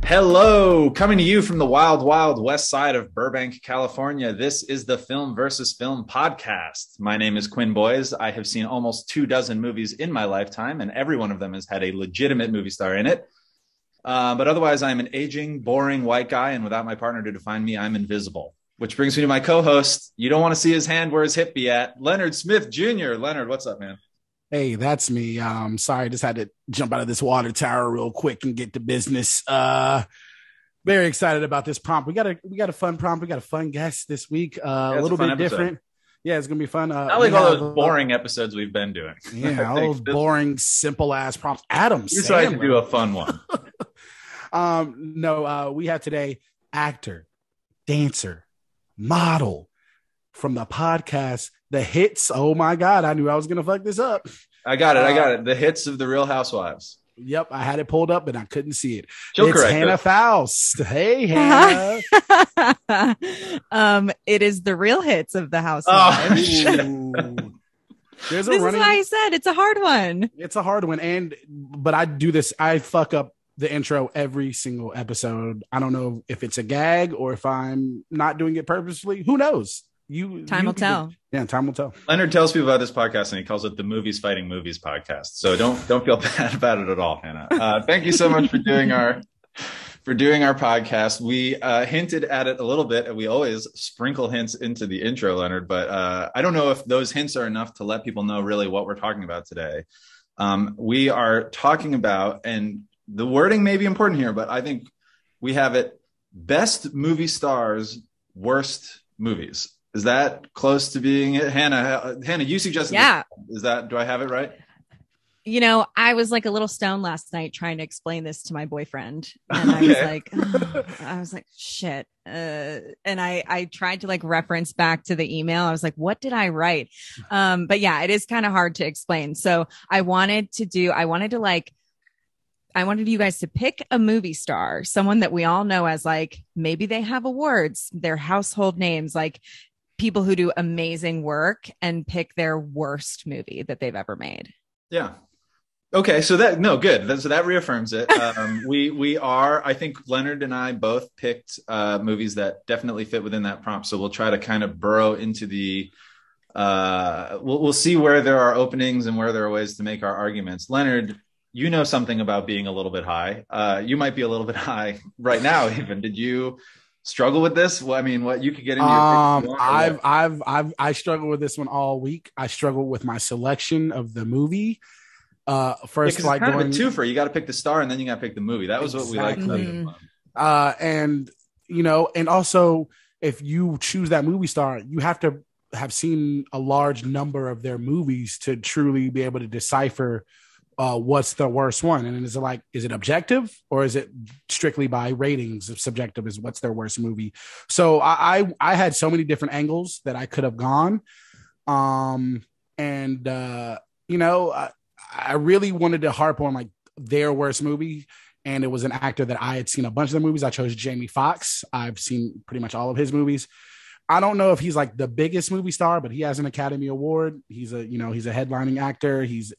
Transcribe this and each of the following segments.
Hello, coming to you from the wild, wild west side of Burbank, California. This is the Film versus Film podcast. My name is Quinn Boys. I have seen almost 24 movies in my lifetime, and every one of them has had a legitimate movie star in it. But otherwise, I'm an aging, boring white guy, and without my partner to define me, I'm invisible. Which brings me to my co-host. You don't want to see his hand where his hip be at. Leonard Smith Jr. Leonard, what's up, man? Hey, that's me. Sorry, just had to jump out of this water tower real quick and get to business. Very excited about this prompt. We got a fun prompt. We got a fun guest this week. A little bit different. Yeah, it's gonna be fun. I like all those boring episodes we've been doing. Yeah, all those boring, simple ass prompts. Adam, you decided to do a fun one. We have today actor, dancer, model from the podcast The Hits. Oh my God, I knew I was gonna fuck this up. I got it. The Hits of the Real Housewives. Yep, I had it pulled up and I couldn't see it. She'll it's Hannah Faust. Hey, Hannah. It is the real hits of the Housewives. Oh. This is why I said it's a hard one. It's a hard one, but I do this. I fuck up the intro every single episode. I don't know if it's a gag or if I'm not doing it purposely. Who knows? Time will tell. Yeah, time will tell. Leonard tells people about this podcast and he calls it the Movies Fighting Movies podcast. So don't feel bad about it at all, Hannah. Thank you so much for doing our podcast. We hinted at it a little bit, and we always sprinkle hints into the intro, Leonard. But I don't know if those hints are enough to let people know really what we're talking about today. We are talking about, and the wording may be important here, but I think we have it: best movie stars, worst movies. Is that close to being it? Hannah, you suggested. Yeah. Do I have it right? You know, I was like a little stoned last night trying to explain this to my boyfriend. And I was like, shit. And I tried to like reference back to the email. I was like, what did I write? But yeah, it is kind of hard to explain. So I wanted you guys to pick a movie star, someone that we all know as like, maybe they have awards, their household names, like people who do amazing work, and pick their worst movie that they've ever made. Yeah. Okay. So good. So that reaffirms it. I think Leonard and I both picked movies that definitely fit within that prompt. So we'll try to kind of burrow into we'll see where there are openings and where there are ways to make our arguments. Leonard, you know something about being a little bit high. You might be a little bit high right now. Even did you struggle with this? Well, I mean, what you could get into? I struggled with this one all week. I struggled with my selection of the movie. First, like kind of a twofer. You got to pick the star and then you got to pick the movie. That was exactly what we liked. And also, if you choose that movie star, you have to have seen a large number of their movies to truly be able to decipher what's the worst one. And is it objective or is it strictly by ratings? If subjective is what's their worst movie. So I had so many different angles that I could have gone. I really wanted to harp on like their worst movie. And it was an actor that I had seen a bunch of the movies. I chose Jamie Foxx. I've seen pretty much all of his movies. I don't know if he's like the biggest movie star, but he has an Academy Award. He's a headlining actor. He's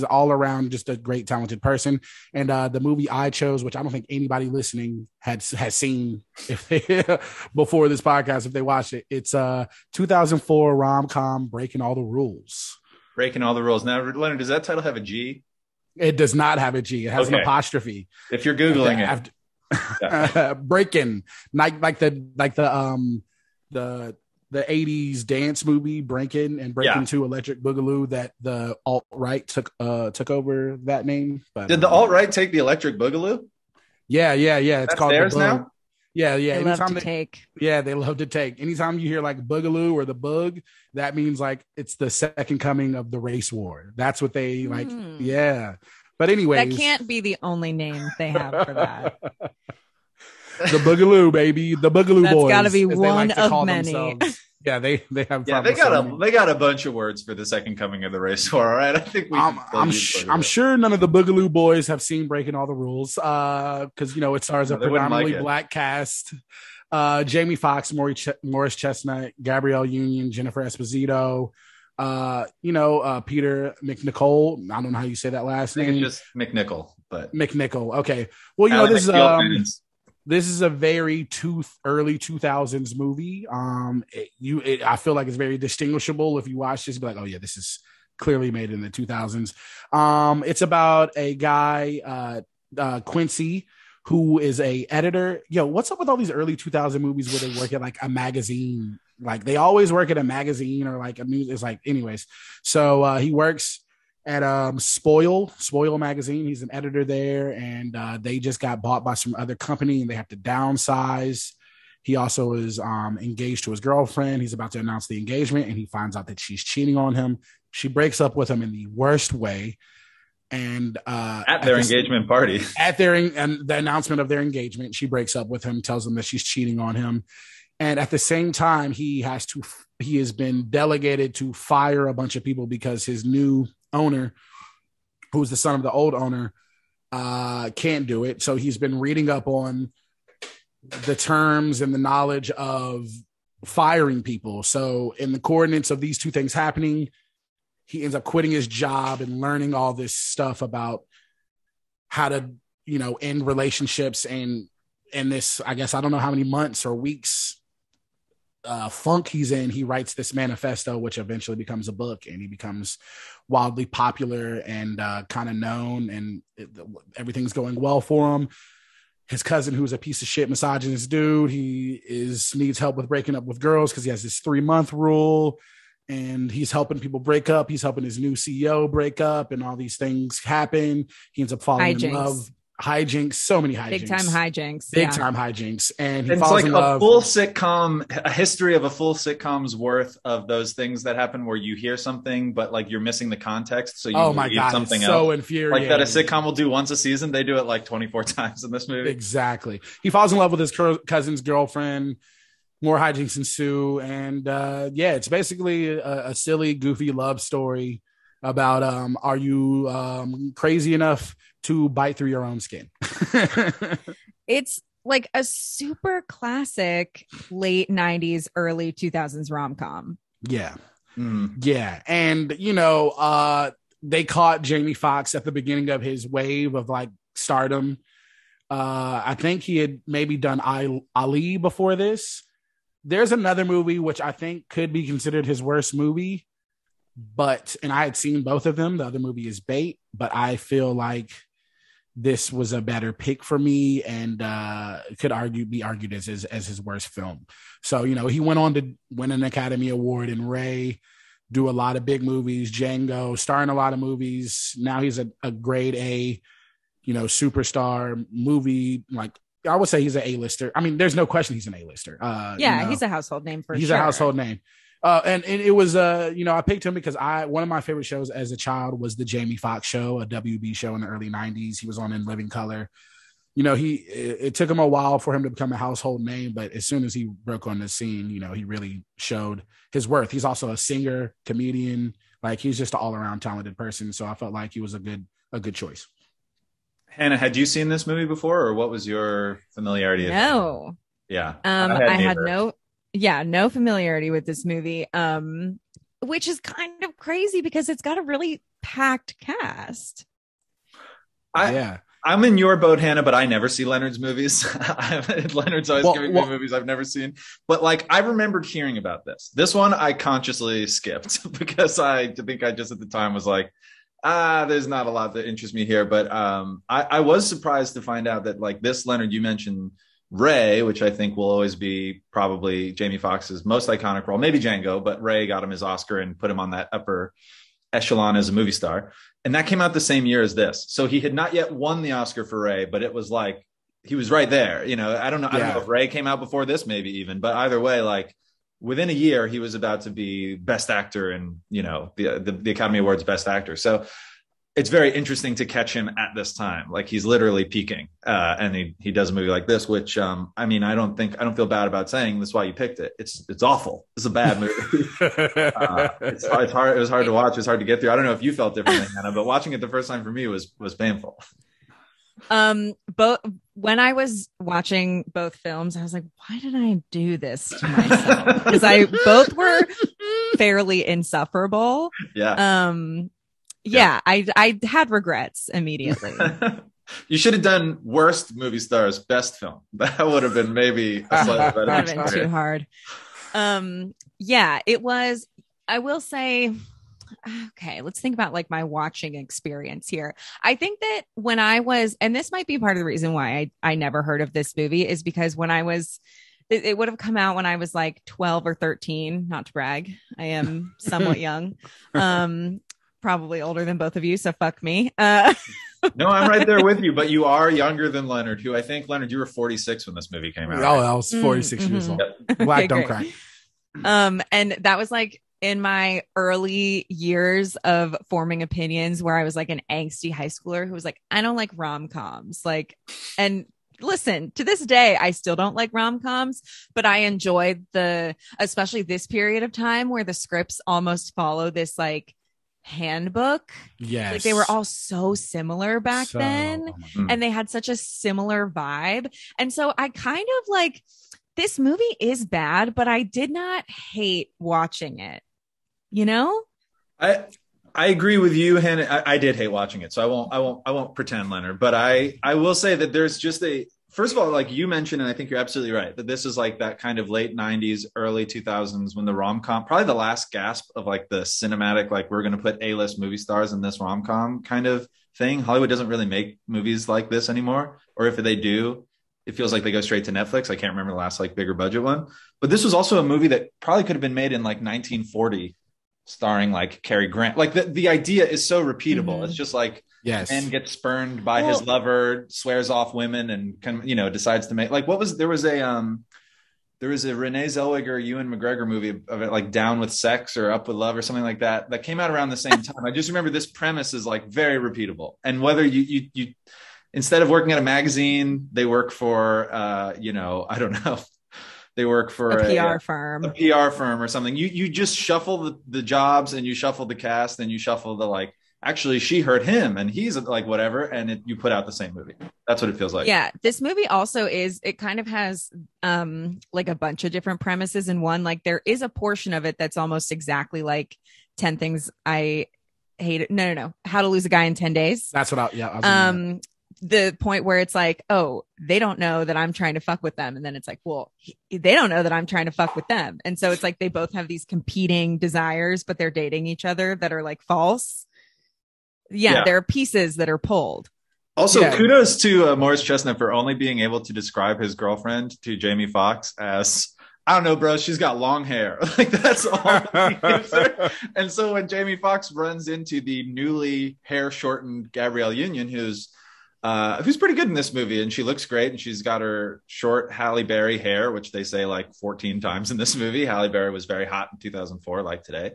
all around just a great, talented person. And the movie I chose, which I don't think anybody listening has seen before this podcast, if they watched it, it's 2004 rom-com Breaking All the Rules. Breaking All the Rules. Now, Leonard, does that title have a G? It does not have a G. It has an apostrophe. If you're Googling it. Breakin', like the 80s dance movie Breakin' and Breakin' 2 Electric Boogaloo that the alt-right took over that name. But did the alt-right take the Electric Boogaloo? Yeah. It's That's called theirs now? Yeah. They love to take. Yeah, they love to take. Anytime you hear like Boogaloo or the Bug, that means like it's the second coming of the race war. That's what they like. Yeah. But anyways. That can't be the only name they have for that. The Boogaloo, baby. The Boogaloo That's Boys. That's got to be one of many. Yeah, they have. Yeah, they got a bunch of words for the second coming of the race war. All right, I think I'm sure none of the Boogaloo Boys have seen Breaking All the Rules because it stars a predominantly black cast. Jamie Foxx, Morris Chestnut, Gabrielle Union, Jennifer Esposito, Peter McNichol. I don't know how you say that last name. It's just McNichol, but McNichol. Okay. Well, this is a very early 2000s movie. I feel like it's very distinguishable. If you watch this, be like, oh yeah, this is clearly made in the 2000s. It's about a guy, Quincy, who is a editor. Yo, what's up with all these early 2000 movies where they work at like a magazine? Like they always work at a magazine or like a news. It's like, anyways. So he works at Spoil magazine. He's an editor there, and they just got bought by some other company and they have to downsize. He also is engaged to his girlfriend. He's about to announce the engagement and he finds out that she's cheating on him. She breaks up with him in the worst way. And at their engagement party, and the announcement of their engagement, she breaks up with him, tells him that she's cheating on him. And at the same time, he has been delegated to fire a bunch of people because his new owner, who's the son of the old owner, can't do it. So he's been reading up on the terms and the knowledge of firing people. So in the coordinates of these two things happening, he ends up quitting his job and learning all this stuff about how to, end relationships. And in this, I guess, I don't know how many months or weeks funk he's in, he writes this manifesto, which eventually becomes a book, and he becomes wildly popular and kind of known, and everything's going well for him. His cousin, who's a piece of shit misogynist dude, needs help with breaking up with girls because he has this 3-month rule, and he's helping people break up. He's helping his new CEO break up, and all these things happen. He ends up falling in love. Hijinks, so many hijinks. Big time hijinks. And he falls in love. A full sitcom, a history of a full sitcom's worth of those things that happen where you hear something, but like you're missing the context. So you read something else. So infuriating. Like that a sitcom will do once a season. They do it like 24 times in this movie. Exactly. He falls in love with his cousin's girlfriend. More hijinks ensue. And it's basically a silly, goofy love story about are you crazy enough to bite through your own skin? It's like a super classic late 90s, early 2000s rom-com. Yeah. Yeah. And, they caught Jamie Foxx at the beginning of his wave of like stardom. I think he had maybe done Ali before this. There's another movie which I think could be considered his worst movie, and I had seen both of them. The other movie is Bait, but I feel like this was a better pick for me, and could be argued as his worst film. So, he went on to win an Academy Award in Ray, do a lot of big movies, Django, star in a lot of movies. Now he's a grade A, superstar movie. Like, I would say he's an A-lister. I mean, there's no question he's an A-lister. He's a household name for sure. He's a household name. And it was, I picked him because one of my favorite shows as a child was the Jamie Foxx show, a WB show in the early 90s. He was on In Living Color. It took him a while for him to become a household name, but as soon as he broke on the scene, he really showed his worth. He's also a singer, comedian. Like, he's just an all around talented person. So I felt like he was a good choice. Hannah, had you seen this movie before, or what was your familiarity? No. Yeah. I had no familiarity with this movie, which is kind of crazy because it's got a really packed cast. I'm in your boat, Hannah, but I never see Leonard's movies. Leonard's always giving me movies I've never seen. But like, I remembered hearing about this. This one I consciously skipped because I think I just at the time was like, there's not a lot that interests me here. But I was surprised to find out that like this Leonard, you mentioned Ray, which I think will always be probably Jamie Foxx's most iconic role, maybe Django, but Ray got him his Oscar and put him on that upper echelon as a movie star. And that came out the same year as this. So he had not yet won the Oscar for Ray, but it was like, he was right there. I don't know if Ray came out before this, maybe even, but either way, like within a year, he was about to be best actor and, the Academy Awards best actor. So it's very interesting to catch him at this time. Like he's literally peaking. And he does a movie like this, which, I don't feel bad about saying that's why you picked it. It's awful. It's a bad movie. It's hard. It was hard to watch. It was hard to get through. I don't know if you felt differently, Hannah, but watching it the first time for me was painful. When I was watching both films, I was like, why did I do this to myself? Because both were fairly insufferable. Yeah. I had regrets immediately. You should have done worst movie stars, best film. That would have been maybe a slightly better. That would have been too hard. It was. I will say, okay, let's think about like my watching experience here. I think that when I was, and this might be part of the reason why I never heard of this movie, is because when I was, it would have come out when I was like 12 or 13, not to brag. I am somewhat young, probably older than both of you. So fuck me. No, I'm right there with you, but you are younger than Leonard, who I think, Leonard, you were 46 when this movie came out. Oh, I was 46 years old. Black don't crack. And that was like in my early years of forming opinions, where I was like an angsty high schooler who was like, I don't like rom-coms. Like, and listen, to this day, I still don't like rom-coms, but I enjoyed especially this period of time where the scripts almost follow this like handbook. Yes. Like they were all so similar back then. And they had such a similar vibe. And so I kind of like, this movie is bad, but I did not hate watching it. You know? I agree with you, Hannah. I did hate watching it, so I won't pretend, Leonard. But I will say that there's just first of all, like you mentioned, and I think you're absolutely right, that this is like that kind of late 90s, early 2000s when the rom-com, probably the last gasp of like the cinematic, like we're going to put A-list movie stars in this rom-com kind of thing. Hollywood doesn't really make movies like this anymore, or if they do, it feels like they go straight to Netflix. I can't remember the last like bigger budget one, but this was also a movie that probably could have been made in like 1940, starring like Cary Grant. Like the idea is so repeatable. Mm-hmm. It's just like, man gets spurned by his lover, swears off women, and kind of, decides to make like there was a Renee Zellweger, Ewan McGregor movie of it, like Down with Sex or Up with Love or something like that came out around the same time. I just remember this premise is like very repeatable. And whether you instead of working at a magazine, they work for I don't know. They work for a PR firm or something. You just shuffle the jobs, and you shuffle the cast, and you shuffle the like, actually she hurt him and he's like whatever, and you put out the same movie. That's what it feels like. Yeah, this movie also it kind of has like a bunch of different premises in one. Like there is a portion of it that's almost exactly like 10 Things I Hate. No. How to Lose a Guy in 10 Days. That's what I was the point where it's like, oh, they don't know that I'm trying to fuck with them. And then it's like, well, they don't know that I'm trying to fuck with them. And so it's like, they both have these competing desires, but they're dating each other that are like false. Yeah. There are pieces that are pulled. Also, kudos to Morris Chestnut for only being able to describe his girlfriend to Jamie Foxx as, I don't know, bro, she's got long hair. Like that's all he gives her. And so when Jamie Foxx runs into the newly hair shortened Gabrielle Union, who's pretty good in this movie, and she looks great, and she's got her short Halle Berry hair, which they say like 14 times in this movie. Halle Berry was very hot in 2004, like today.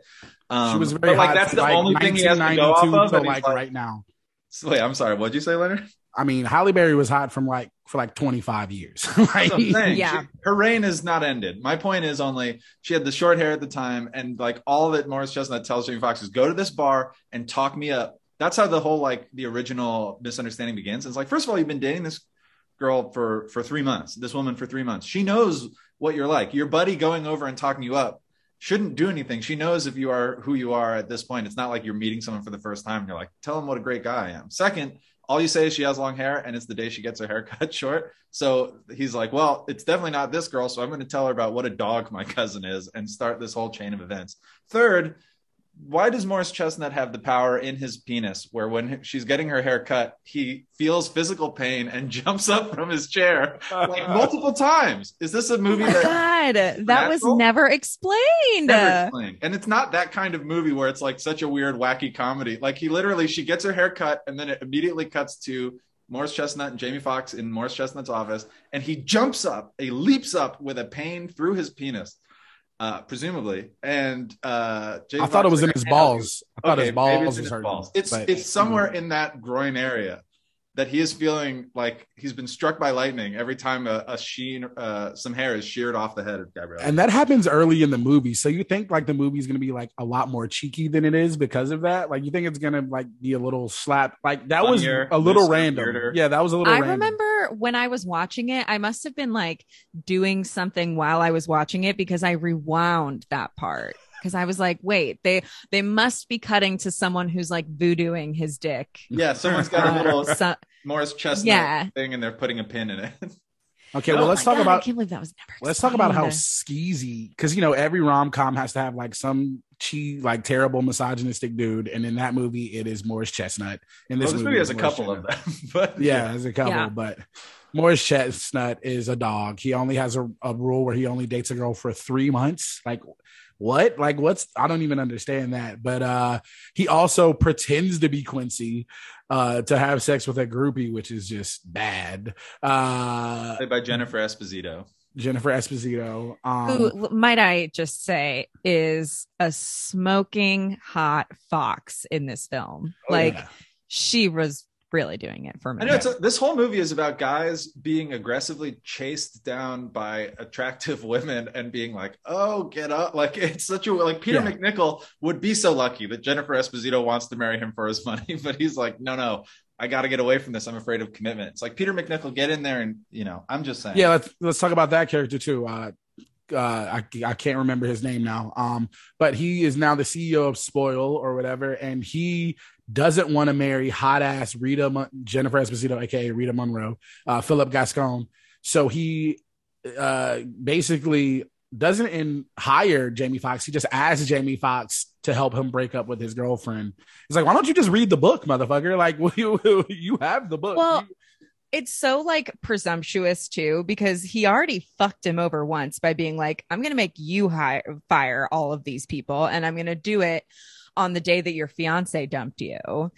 She was very hot. That's the only thing he has to go off of. Like right now. So, wait, I'm sorry. What'd you say, Leonard? I mean, Halle Berry was hot for like 25 years. Her reign is not ended. My point is only she had the short hair at the time, and like all that Morris Chestnut tells Jamie Foxx is go to this bar and talk me up. That's how the whole like the original misunderstanding begins. It's like, first of all, you've been dating this girl for 3 months, this woman for 3 months. She knows what you're like. Your buddy going over and talking you up shouldn't do anything. She knows if you are who you are at this point. It's not like you're meeting someone for the first time and you're like, tell them what a great guy I am. Second, all you say is she has long hair, and it's the day she gets her hair cut short. So he's like, well, it's definitely not this girl, so I'm going to tell her about what a dog my cousin is and start this whole chain of events. Third, why does Morris Chestnut have the power in his penis where when she's getting her hair cut, he feels physical pain and jumps up from his chair like multiple times? Is this a movie that was never explained? Never explained. And it's not that kind of movie where it's like such a weird, wacky comedy. Like she gets her hair cut, and then it immediately cuts to Morris Chestnut and Jamie Foxx in Morris Chestnut's office, and he leaps up with a pain through his penis. Presumably, and I thought it was in his balls. I thought his balls was hurting. It's somewhere in that groin area that he is feeling like he's been struck by lightning every time some hair is sheared off the head of Gabrielle. And that happens early in the movie, so you think like the movie's gonna be like a lot more cheeky than it is because of that. Like you think it's gonna like be a little slap. Like that was a little random. Weirder. Yeah, that was a little. I remember when I was watching it, I must have been like doing something while I was watching it because I rewound that part because I was like, wait, they must be cutting to someone who's like voodooing his dick. Yeah, someone's got a little Morris Chestnut thing, and they're putting a pin in it. Okay, well, let's talk about. I can't believe that was never. Let's talk about how skeezy, because every rom-com has to have like some like terrible misogynistic dude, and in that movie, it is Morris Chestnut. In this movie has a couple of them, but there's a couple, but Morris Chestnut is a dog. He only has a rule where he only dates a girl for 3 months. Like, what? Like, what's? I don't even understand that. But he also pretends to be Quincy to have sex with a groupie, which is just bad. Played by Jennifer Esposito. Who, might I just say, is a smoking hot fox in this film. She was really doing it for me. I know this whole movie is about guys being aggressively chased down by attractive women and being like, oh, get up. Like, it's such a, like, Peter McNichol would be so lucky that Jennifer Esposito wants to marry him for his money, but he's like, no, I got to get away from this. I'm afraid of commitment. It's like, Peter McNichol, get in there, and I'm just saying. Yeah, let's talk about that character too. I can't remember his name now. But he is now the CEO of Spoil or whatever, and he doesn't want to marry hot ass Jennifer Esposito, aka Rita Monroe, Philip Gascon. So he basically doesn't hire Jamie Foxx. He just asks Jamie Foxx to help him break up with his girlfriend. He's like, why don't you just read the book, motherfucker? Like, you have the book. Well, it's so like presumptuous too, because he already fucked him over once by being like, I'm going to make you fire all of these people, and I'm going to do it on the day that your fiance dumped you.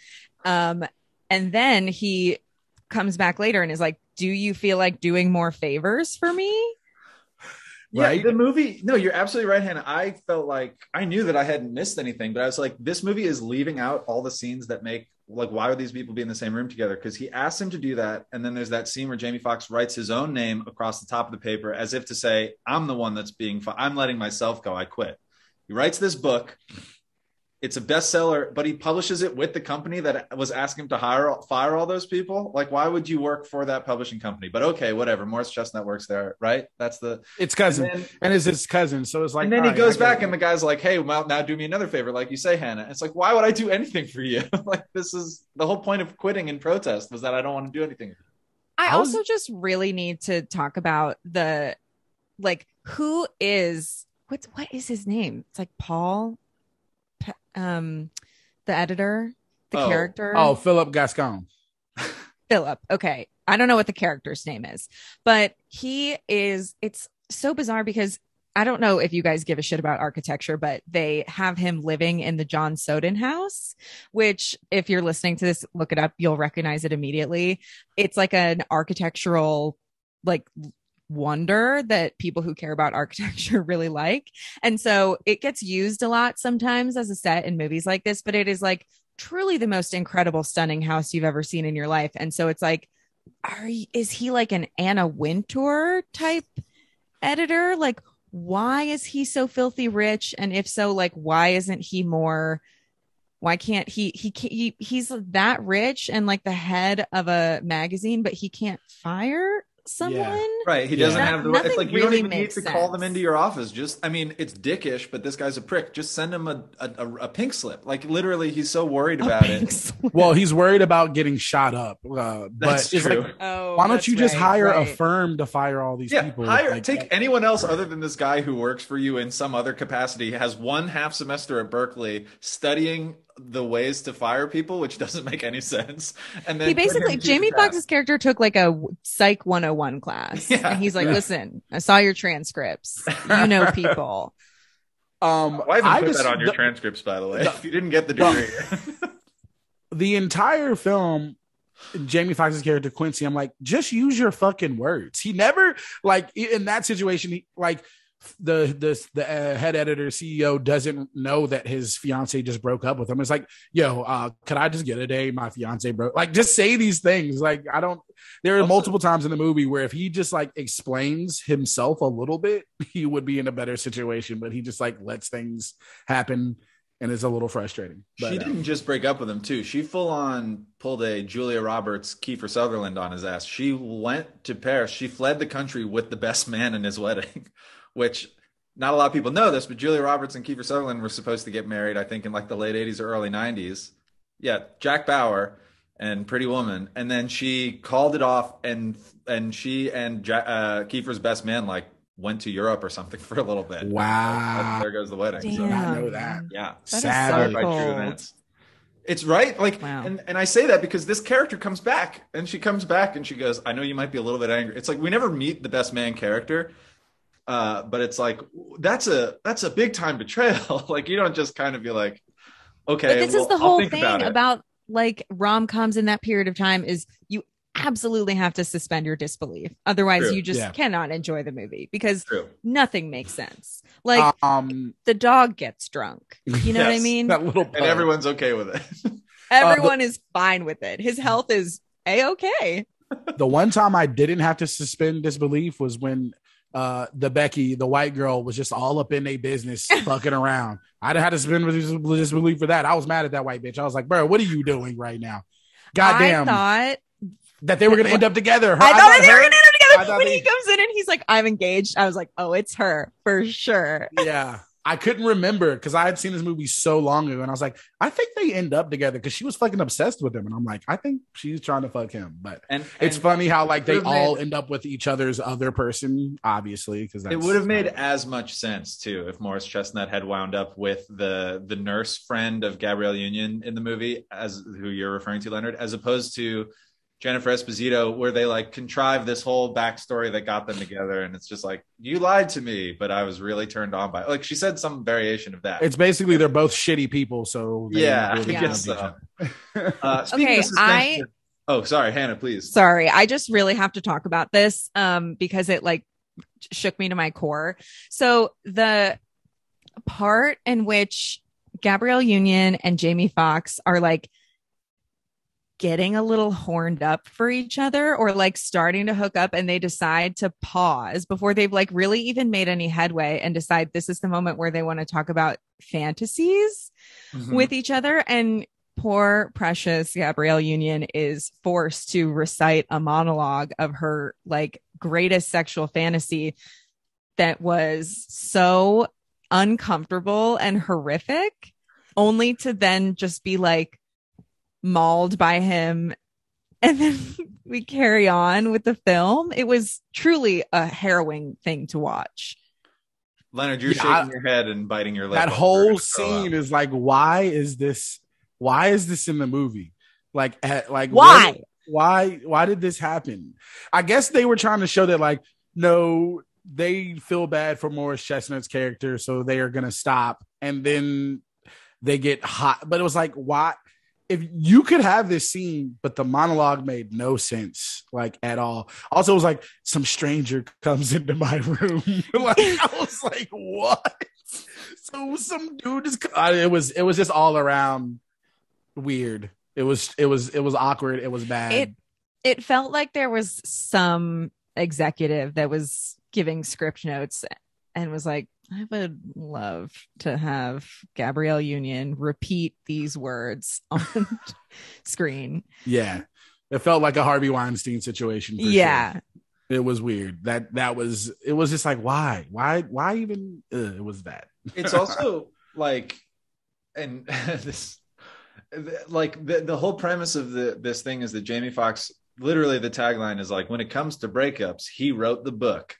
And then he comes back later and is like, do you feel like doing more favors for me? Right. The movie. No, you're absolutely right, Hannah. I felt like I knew that I hadn't missed anything, but I was like, this movie is leaving out all the scenes that make, like, why would these people be in the same room together? Because he asked him to do that. And then there's that scene where Jamie Foxx writes his own name across the top of the paper as if to say, I'm the one that's I'm letting myself go. I quit. He writes this book. It's a bestseller, but he publishes it with the company that was asking him to fire all those people. Like, why would you work for that publishing company? But okay, whatever. Morris Chestnut works there, right? It's cousin, and it's his cousin. So it's like, and then he goes back, and the guy's like, "Hey, well, now do me another favor, like you say, Hannah." It's like, why would I do anything for you? Like, this is the whole point of quitting in protest, was that I don't want to do anything. I also just really need to talk about who is what is his name? It's like Paul. The editor, the character. Oh, Philip Gascon. Philip. Okay. I don't know what the character's name is, but it's so bizarre because I don't know if you guys give a shit about architecture, but they have him living in the John Soden house, which, if you're listening to this, look it up. You'll recognize it immediately. It's like an architectural, wonder that people who care about architecture really like. And so it gets used a lot sometimes as a set in movies like this, but it is like truly the most incredible, stunning house you've ever seen in your life. And so it's like, is he like an Anna Wintour type editor? Like, why is he so filthy rich? And if so, like, why isn't he more? Why can't he's that rich and like the head of a magazine, but he can't fire someone? Right. He doesn't have the right. It's like, you don't even need to call them into your office. Just, I mean, it's dickish, but this guy's a prick. Just send him a pink slip. Like, literally, he's so worried about it. Well, he's worried about getting shot up. But that's it's true. Like, why don't you just hire a firm to fire all these people? Take anyone else other than this guy who works for you in some other capacity, has 1 half semester at Berkeley studying the ways to fire people, which doesn't make any sense. And then he basically, Jamie Foxx's character took like a Psych 101 class. Yeah, and he's like, listen, I saw your transcripts. You know people. Why even put that on your transcripts, by the way, if you didn't get the degree? The entire film, Jamie Foxx's character Quincy, I'm like, just use your fucking words. He never, like, in that situation, the head editor CEO doesn't know that his fiance just broke up with him. It's like, yo, could I just get a day? My fiance broke. Like, just say these things. Like, there are multiple times in the movie where if he just like explains himself a little bit, he would be in a better situation, but he just like lets things happen, and it's a little frustrating. But she didn't just break up with him too. She full on pulled a Julia Roberts, Kiefer Sutherland on his ass. She went to Paris. She fled the country with the best man in his wedding. Which, not a lot of people know this, but Julia Roberts and Kiefer Sutherland were supposed to get married, I think, in like the late 80s or early 90s. Yeah, Jack Bauer and Pretty Woman. And then she called it off, and she and Kiefer's best man like went to Europe or something for a little bit. Wow. There goes the wedding. Damn. So, I know that. yeah. Sadly. That is so True cold. events. It's right. Like, Wow. and I say that because this character comes back, and she comes back and she goes, I know you might be a little bit angry. It's like, we never meet the best man character. But it's like, that's a big time betrayal. Like, you don't just kind of be like, okay, But this is the I'll whole think thing about it. about like rom-coms in that period of time is you absolutely have to suspend your disbelief. Otherwise, True. you just Yeah. cannot enjoy the movie because True. nothing makes sense. Like the dog gets drunk. You know what I Yes. mean? That little And everyone's okay with it. Everyone is fine with it. His health is a-okay. The one time I didn't have to suspend disbelief was when the Becky, the white girl, was just all up in their business fucking around. I didn't have to suspend disbelief for that. I was mad at that white bitch. I was like, bro, what are you doing right now? Goddamn. I thought that they were gonna end up together. I thought they were gonna end I up thought together. When they- he comes in and he's like, I'm engaged, I was like, oh, it's her for sure. Yeah. I couldn't remember because I had seen this movie so long ago, and I was like, I think they end up together because she was fucking obsessed with him, and I'm like, I think she's trying to fuck him. But And it's funny how like they would've all made- end up with each other's other person, obviously, because it would have made as much sense too if Morris Chestnut had wound up with the nurse friend of Gabrielle Union in the movie, as who you're referring to, Leonard, as opposed to Jennifer Esposito, where they like contrive this whole backstory that got them together, and it's just like, you lied to me, but I was really turned on by it. Like, she said some variation of that. It's basically they're both shitty people, so they Yeah, really I love guess each so. other. Speaking Okay, of suspension- oh, sorry, Hannah, please. Sorry, I just really have to talk about this because it like shook me to my core. So the part in which Gabrielle Union and Jamie Foxx are like getting a little horned up for each other or like starting to hook up, and they decide to pause before they've like really even made any headway and decide this is the moment where they want to talk about fantasies Mhm. with each other. And poor precious Gabrielle Union is forced to recite a monologue of her like greatest sexual fantasy that was so uncomfortable and horrific, only to then just be like mauled by him. And then we carry on with the film. It was truly a harrowing thing to watch. Leonard, you're Yeah, shaking your head and biting your lip. That like you're whole gonna throw scene up. is like, why is this in the movie? Like Why? Why did this happen? I guess they were trying to show that like, no, they feel bad for Morris Chestnut's character, so they are gonna stop, and then they get hot. But it was like, why? If you could have this scene, but the monologue made no sense, like at all. Also, it was like some stranger comes into my room. Like I was like, what? So some dude is. It was just all around weird. It was awkward. It was bad. It felt like there was some executive that was giving script notes and was like, I would love to have Gabrielle Union repeat these words on screen. Yeah, it felt like a Harvey Weinstein situation. For Yeah. sure. It was weird. That was. It was just like, why even? It was that. It's also like, and this, like the whole premise of this thing is that Jamie Foxx, literally the tagline is like, when it comes to breakups, he wrote the book.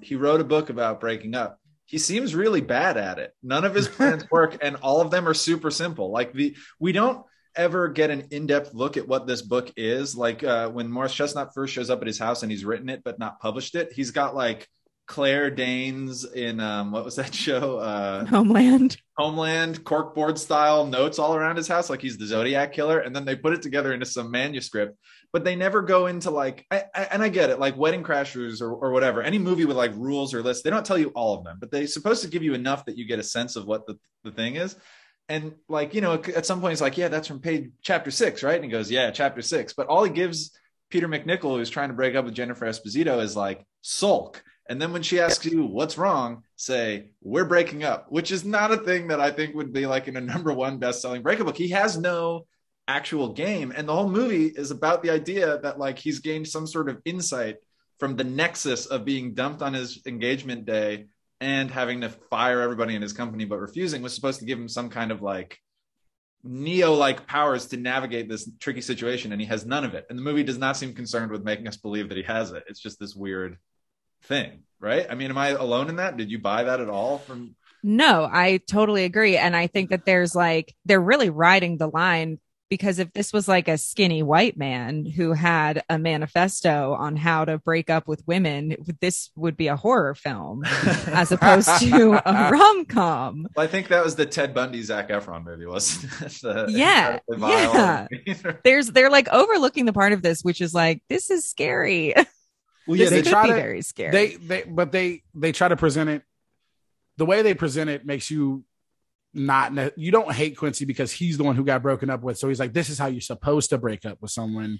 He wrote a book about breaking up. He seems really bad at it. None of his plans work, and all of them are super simple. Like we don't ever get an in-depth look at what this book is. Like when Morris Chestnut first shows up at his house and he's written it but not published it, he's got like Claire Danes in what was that show? Homeland Corkboard style notes all around his house, like he's the Zodiac killer. And then they put it together into some manuscript, but they never go into like, and I get it, like Wedding Crashers or whatever, any movie with like rules or lists, they don't tell you all of them, but they're supposed to give you enough that you get a sense of what the thing is. And like, you know, at some point he's like, yeah, that's from chapter 6, right? And he goes, yeah, chapter 6. But all he gives Peter McNichol, who's trying to break up with Jennifer Esposito, is like sulk. And then when she asks you what's wrong, say, we're breaking up, which is not a thing that I think would be like in a #1 best-selling breakup book. He has no actual game. And the whole movie is about the idea that like he's gained some sort of insight from the nexus of being dumped on his engagement day and having to fire everybody in his company, but refusing, was supposed to give him some kind of like Neo-like powers to navigate this tricky situation, and he has none of it. And the movie does not seem concerned with making us believe that he has it. It's just this weird thing, right? I mean, am I alone in that? Did you buy that at all from? No, I totally agree. And I think that they're really riding the line, because if this was like a skinny white man who had a manifesto on how to break up with women, this would be a horror film as opposed to a rom-com. Well, I think that was the Ted Bundy Zac Efron movie, wasn't it? Yeah. They're like overlooking the part of this, which is like, this is scary. Well, yeah, they try to be very scary. They try to present it. The way they present it makes you you don't hate Quincy because he's the one who got broken up with. So he's like, this is how you're supposed to break up with someone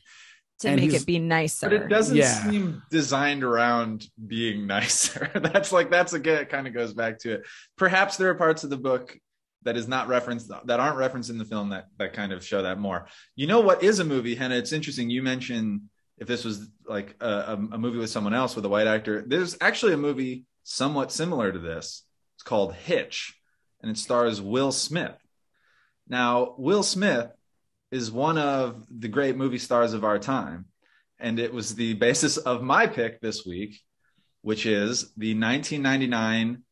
to make it be nicer. But it doesn't seem designed around being nicer. That's again, it kind of goes back to it. Perhaps there are parts of the book that aren't referenced in the film that kind of show that more. You know what is a movie, Hannah? It's interesting. You mentioned if this was like a movie with someone else, with a white actor. There's actually a movie somewhat similar to this. It's called Hitch, and it stars Will Smith. Now, Will Smith is one of the great movie stars of our time, and it was the basis of my pick this week, which is the 1999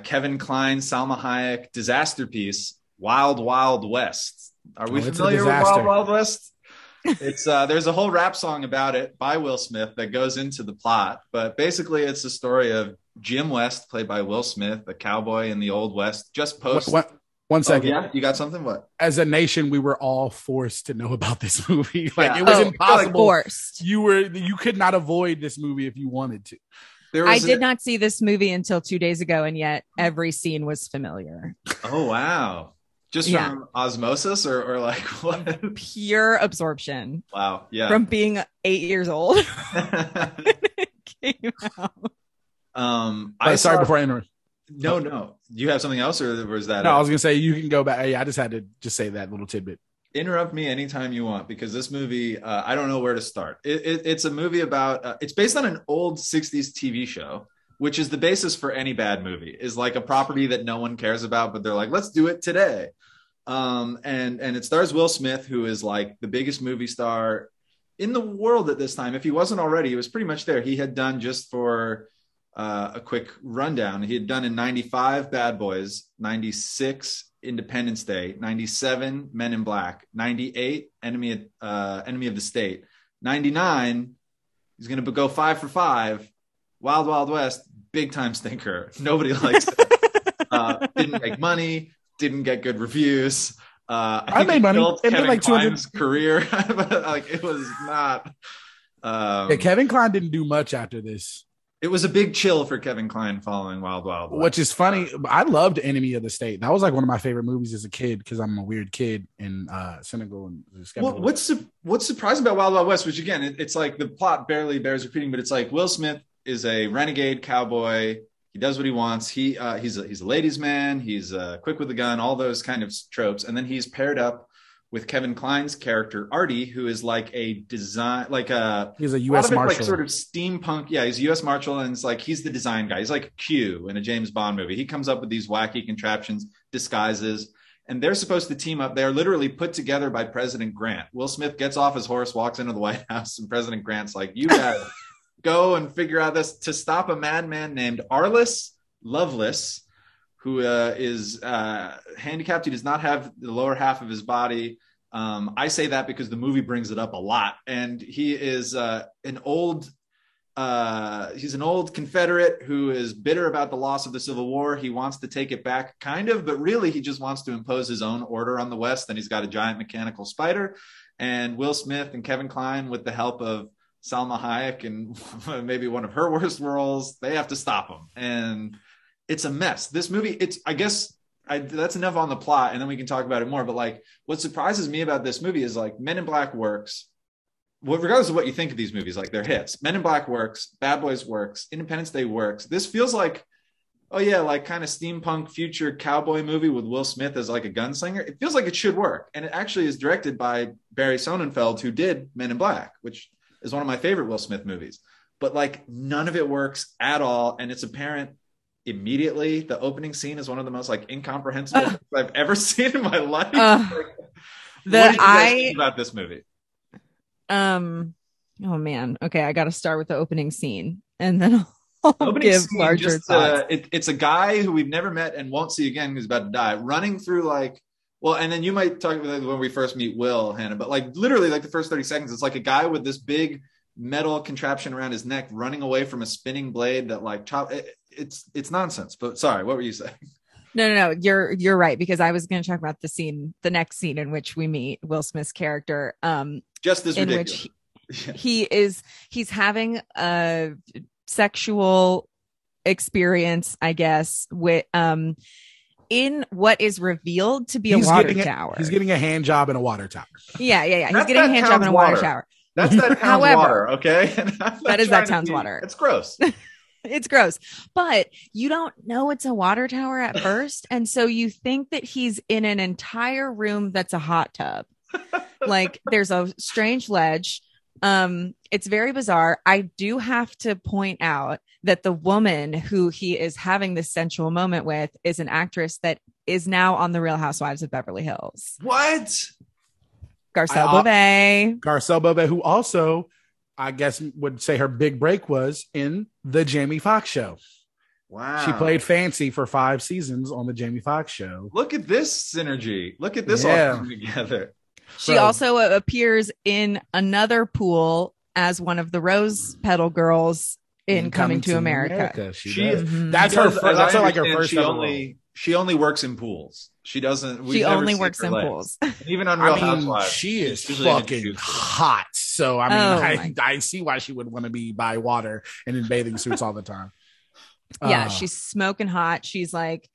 Kevin Kline, Salma Hayek disaster piece, Wild Wild West. Are we familiar with Wild Wild West? It's there's a whole rap song about it by Will Smith that goes into the plot, but basically it's the story of Jim West, played by Will Smith, a cowboy in the Old West, just post. One second. Oh, yeah? You got something? What? As a nation, we were all forced to know about this movie. It was impossible. Forced. You could not avoid this movie if you wanted to. I did not see this movie until 2 days ago, and yet every scene was familiar. Oh, wow. Just from osmosis or like what? Pure absorption. Wow. Yeah. From being 8 years old. It came out. Sorry before I interrupt. No. You have something else, or was that? No, I was gonna say you can go back. I just had to say that little tidbit. Interrupt me anytime you want, because this movie, I don't know where to start. It's a movie about. It's based on an old '60s TV show, which is the basis for any bad movie. Is like a property that no one cares about, but they're like, let's do it today. And it stars Will Smith, who is like the biggest movie star in the world at this time. If he wasn't already, he was pretty much there. He had done, just for a quick rundown, he had done in 95 Bad Boys, 96 Independence Day, 97 Men in Black, 98 Enemy of the State, 99 he's going to go 5 for 5, Wild Wild West, big time stinker. Nobody likes it. Didn't make money, didn't get good reviews. I made money. It Kevin like Kline's career. Like, it was not. Kevin Kline didn't do much after this. It was a big chill for Kevin Kline following Wild Wild West. Which is funny. I loved Enemy of the State. That was like one of my favorite movies as a kid, because I'm a weird kid in Senegal. And what's surprising about Wild Wild West, which again, it's like the plot barely bears repeating, but it's like Will Smith is a renegade cowboy. He does what he wants. He's a ladies' man. He's quick with a gun, all those kind of tropes. And then he's paired up with Kevin Kline's character Artie, who is like he's a U.S. Marshal, like sort of steampunk. Yeah, he's a U.S. Marshal, and it's like he's the design guy. He's like Q in a James Bond movie. He comes up with these wacky contraptions, disguises, and they're supposed to team up. They are literally put together by President Grant. Will Smith gets off his horse, walks into the White House, and President Grant's like, "You gotta go and figure out this to stop a madman named Arliss Lovelace, who is handicapped. He does not have the lower half of his body." I say that because the movie brings it up a lot. And he is an old Confederate who is bitter about the loss of the Civil War. He wants to take it back, kind of, but really he just wants to impose his own order on the West. And he's got a giant mechanical spider. And Will Smith and Kevin Kline, with the help of Salma Hayek and maybe one of her worst roles, they have to stop him. And it's a mess. This movie, that's enough on the plot, and then we can talk about it more. But like, what surprises me about this movie is like Men in Black works. Well, regardless of what you think of these movies, like they're hits. Men in Black works, Bad Boys works, Independence Day works. This feels like, oh yeah, like kind of steampunk future cowboy movie with Will Smith as like a gunslinger. It feels like it should work, and it actually is directed by Barry Sonnenfeld, who did Men in Black, which is one of my favorite Will Smith movies. But like, none of it works at all, and it's apparent immediately. The opening scene is one of the most like incomprehensible things I've ever seen in my life. What do you guys think about this movie? Oh man. Okay, I got to start with the opening scene, and then I'll give larger thoughts. It's a guy who we've never met and won't see again, who's about to die, running through like, well, and then you might talk about when we first meet Will, Hannah, but like literally like the first 30 seconds, it's like a guy with this big metal contraption around his neck running away from a spinning blade that like it's nonsense. But sorry, what were you saying? No, you're right, because I was going to talk about the next scene in which we meet Will Smith's character. Just as ridiculous. Which he's having a sexual experience, I guess, with in what is revealed to be a water tower. He's getting a hand job in a water tower. Yeah. He's getting a hand job in a water tower. That's that town's water, okay? That is that town's water. It's gross. It's gross, but you don't know it's a water tower at first, and so you think that he's in an entire room that's a hot tub. Like there's a strange ledge. It's very bizarre. I do have to point out that the woman who he is having this sensual moment with is an actress that is now on The Real Housewives of Beverly Hills. What? Garcelle Beauvais, who also, I guess, would say her big break was in the Jamie Foxx show. Wow. She played Fancy for 5 seasons on the Jamie Foxx show. Look at this synergy. Look at this all coming together. She also appears in another pool as one of the Rose Petal girls in Coming to America. She is. That's her first. She only works in pools. She doesn't. She only works in pools. Even on Real Housewives, she is fucking hot. So I mean, I see why she would want to be by water and in bathing suits all the time. Yeah, she's smoking hot. She's like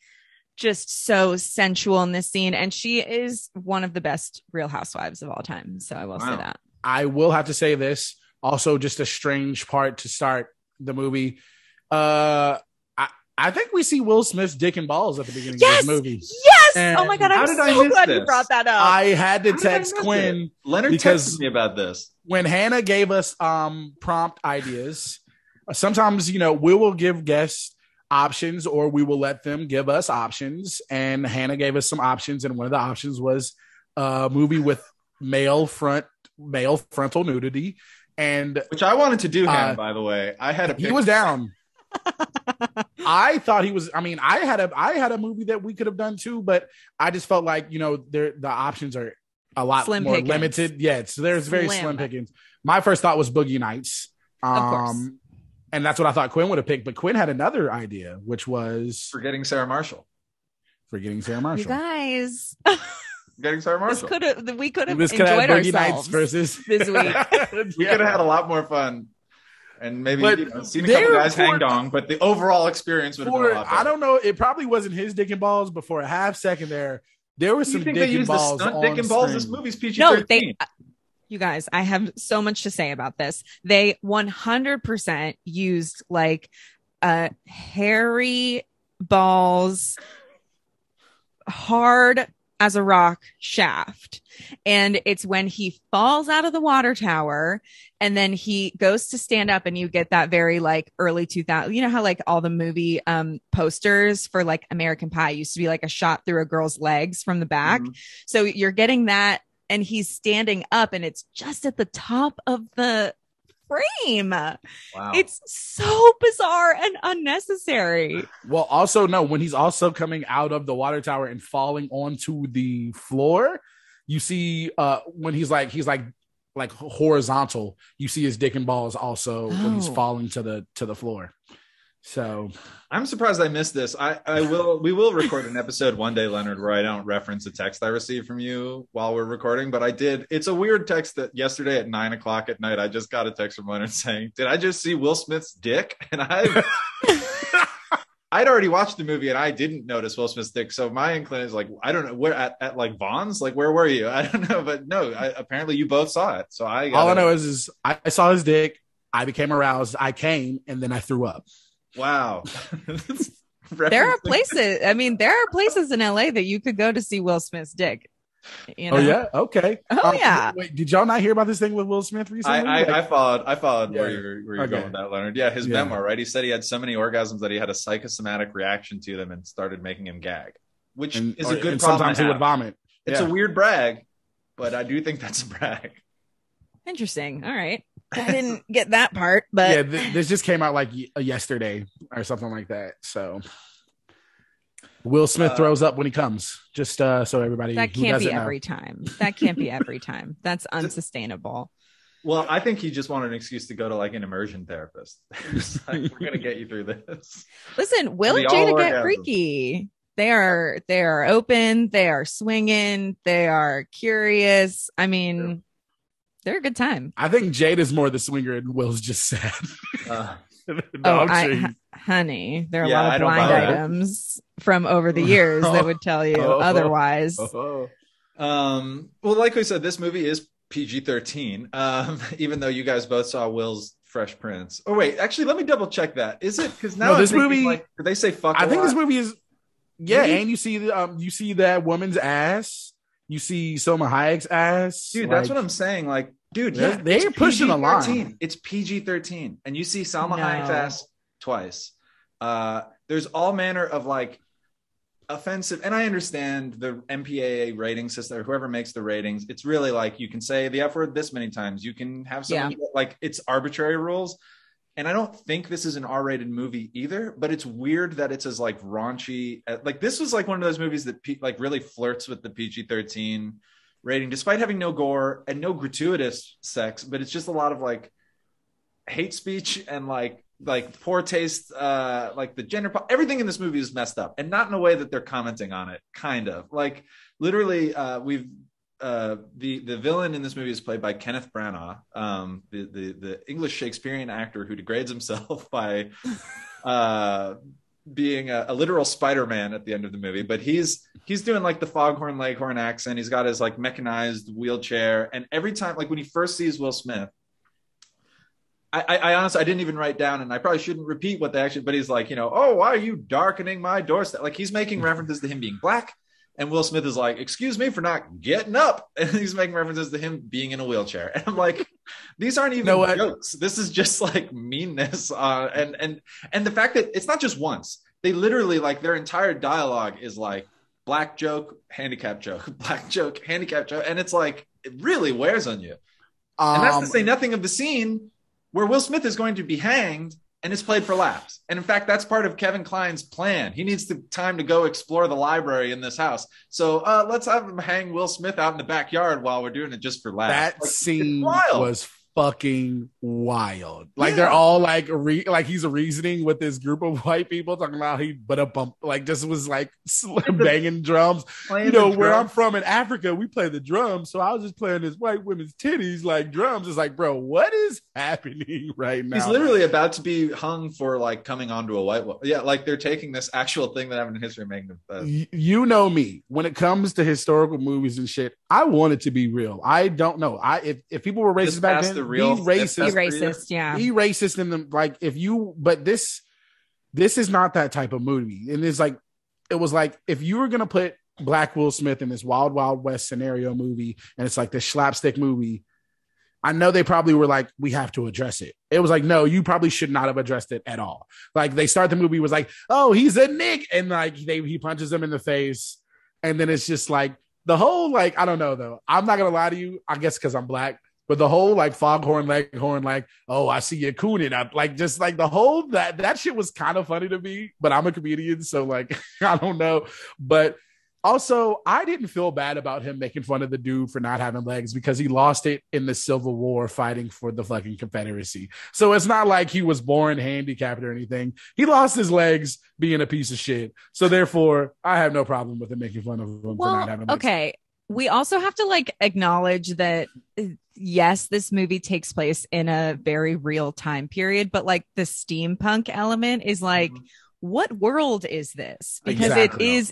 just so sensual in this scene, and she is one of the best Real Housewives of all time. So I will say that. I will have to say this. Also, just a strange part to start the movie. I think we see Will Smith's dick and balls at the beginning of this movie. Yes. And oh my God. I'm so glad you brought that up. I had to text Quinn. Leonard texted me about this. When Hannah gave us prompt ideas, sometimes, we will give guests options or we will let them give us options. And Hannah gave us some options. And one of the options was a movie with male frontal nudity. And which I wanted to do, Hannah, by the way. He was down. I thought he was. I mean, I had a movie that we could have done too, but I just felt like the options are a lot more limited. Yeah, so there's very slim pickings. My first thought was Boogie Nights, of course, and that's what I thought Quinn would have picked. But Quinn had another idea, which was Forgetting Sarah Marshall. You guys. Forgetting Sarah Marshall. We could have enjoyed Boogie ourselves Nights versus this week. We could have had a lot more fun. And maybe seen a couple guys hang dong, but the overall experience would have been a lot better. I don't know. It probably wasn't his dick and balls, but for a half second there was some dick and balls. Dick and balls. This movie's PG-13. You guys, I have so much to say about this. They 100% used like hairy balls, hard as a rock shaft. And it's when he falls out of the water tower and then he goes to stand up and you get that very like early 2000, you know how like all the movie posters for like American Pie used to be like a shot through a girl's legs from the back. Mm-hmm. So you're getting that and he's standing up and it's just at the top of the frame. Wow. It's so bizarre and unnecessary. Well, also when he's also coming out of the water tower and falling onto the floor, you see when he's like horizontal, you see his dick and balls also when he's falling to the floor. So I'm surprised I missed this. We will record an episode one day, Leonard, where I don't reference a text I received from you while we're recording, but I did. It's a weird text that yesterday at 9:00 at night, I just got a text from Leonard saying, "Did I just see Will Smith's dick?" And I'd already watched the movie and I didn't notice Will Smith's dick. So my inclination is like, I don't know, where at like Vaughn's, like where were you? I don't know, but no, apparally you both saw it. So all I know is I saw his dick, I became aroused, I came, and then I threw up. Wow. There are places in LA that you could go to see Will Smith's dick. You know? Oh yeah, okay. Oh yeah. Wait, did y'all not hear about this thing with Will Smith recently? I followed Yeah. where you're going with that, Leonard. Yeah, his memoir, right? He said he had so many orgasms that he had a psychosomatic reaction to them and started making him gag, which is a good problem. Sometimes he would vomit. It's a weird brag, but I do think that's a brag. Interesting. All right. I didn't get that part, but yeah, this just came out like yesterday or something like that. So Will Smith throws up when he comes. Just so everybody that who can't doesn't be know. every time. That can't be every time. That's unsustainable. Well, I think he just wanted an excuse to go to like an immersion therapist. Like, we're gonna get you through this. Listen, Will and Jada get freaky. They are open. They are swinging. They are curious. I mean, they're a good time. I think Jada's more the swinger and Will's just sad. Honey, there are a lot of blind items from over the years that would tell you otherwise. Well, like we said, this movie is PG-13. Even though you guys both saw Will's Fresh Prince. Oh wait, actually, let me double check that. Is it? Because now this movie, like, did they say fuck? I think this movie is. Yeah, and you see that woman's ass. You see Salma Hayek's ass. Dude, that's what I'm saying. Like, dude, they're pushing a line. It's PG-13, and you see Salma Hayek's ass twice. There's all manner of like offensive, and I understand the MPAA rating system or whoever makes the ratings. It's really like you can say the F word this many times. You can have someone like it's arbitrary rules. And I don't think this is an R-rated movie either, but it's weird that it's as like raunchy. Like this was like one of those movies that like really flirts with the PG-13 rating, despite having no gore and no gratuitous sex. But it's just a lot of like hate speech and like poor taste, like the gender. Everything in this movie is messed up, and not in a way that they're commenting on it. Kind of like literally, the villain in this movie is played by Kenneth Branagh, the English Shakespearean actor who degrades himself by being a literal Spider-Man at the end of the movie. But he's doing like the Foghorn Leghorn accent. He's got his like mechanized wheelchair, and every time, like when he first sees Will Smith, I honestly, I didn't even write down, and I probably shouldn't repeat what they actually, but he's like, oh, why are you darkening my doorstep? Like he's making references to him being black. And Will Smith is like, excuse me for not getting up. And he's making references to him being in a wheelchair. And I'm like, these aren't even jokes. This is just like meanness. And the fact that it's not just once. They literally, like, their entire dialogue is like black joke, handicap joke, black joke, handicap joke. And it's like, it really wears on you. And that's to say nothing of the scene where Will Smith is going to be hanged and it's played for laughs. And in fact, that's part of Kevin Kline's plan. He needs the time to go explore the library in this house. So let's have him hang Will Smith out in the backyard while we're doing it just for laughs. That scene was fucking wild. Like they're all like like he's reasoning with this group of white people talking about like just was like banging drums. Where I'm from in Africa, we play the drums. So I was just playing this white women's titties like drums. It's like, bro, what is happening right now? He's literally about to be hung for like coming onto a white woman. Yeah, like they're taking this actual thing that happened in history and making them. You know me. When it comes to historical movies and shit, I want it to be real. I don't know. If people were racist back then, be racist, yeah. Be racist in them, like but this is not that type of movie. And it was like if you were gonna put Black Will Smith in this Wild Wild West scenario movie, and it's like this slapstick movie, I know they probably were like, we have to address it. It was like, no, you probably should not have addressed it at all. Like they start the movie was like, oh, he's a Nick, and like he punches him in the face, and then it's just like the whole like I don't know though. I'm not gonna lie to you. I guess because I'm black. But the whole like Foghorn Leghorn, like, oh, I see you cooning up, like just like the whole that shit was kind of funny to me. But I'm a comedian, so like I don't know. But also, I didn't feel bad about him making fun of the dude for not having legs because he lost it in the Civil War fighting for the fucking Confederacy. So it's not like he was born handicapped or anything. He lost his legs being a piece of shit. So therefore, I have no problem with him making fun of him for not having legs. Okay. We also have to like acknowledge that yes, this movie takes place in a very real time period, but like the steampunk element is like, what world is this? Because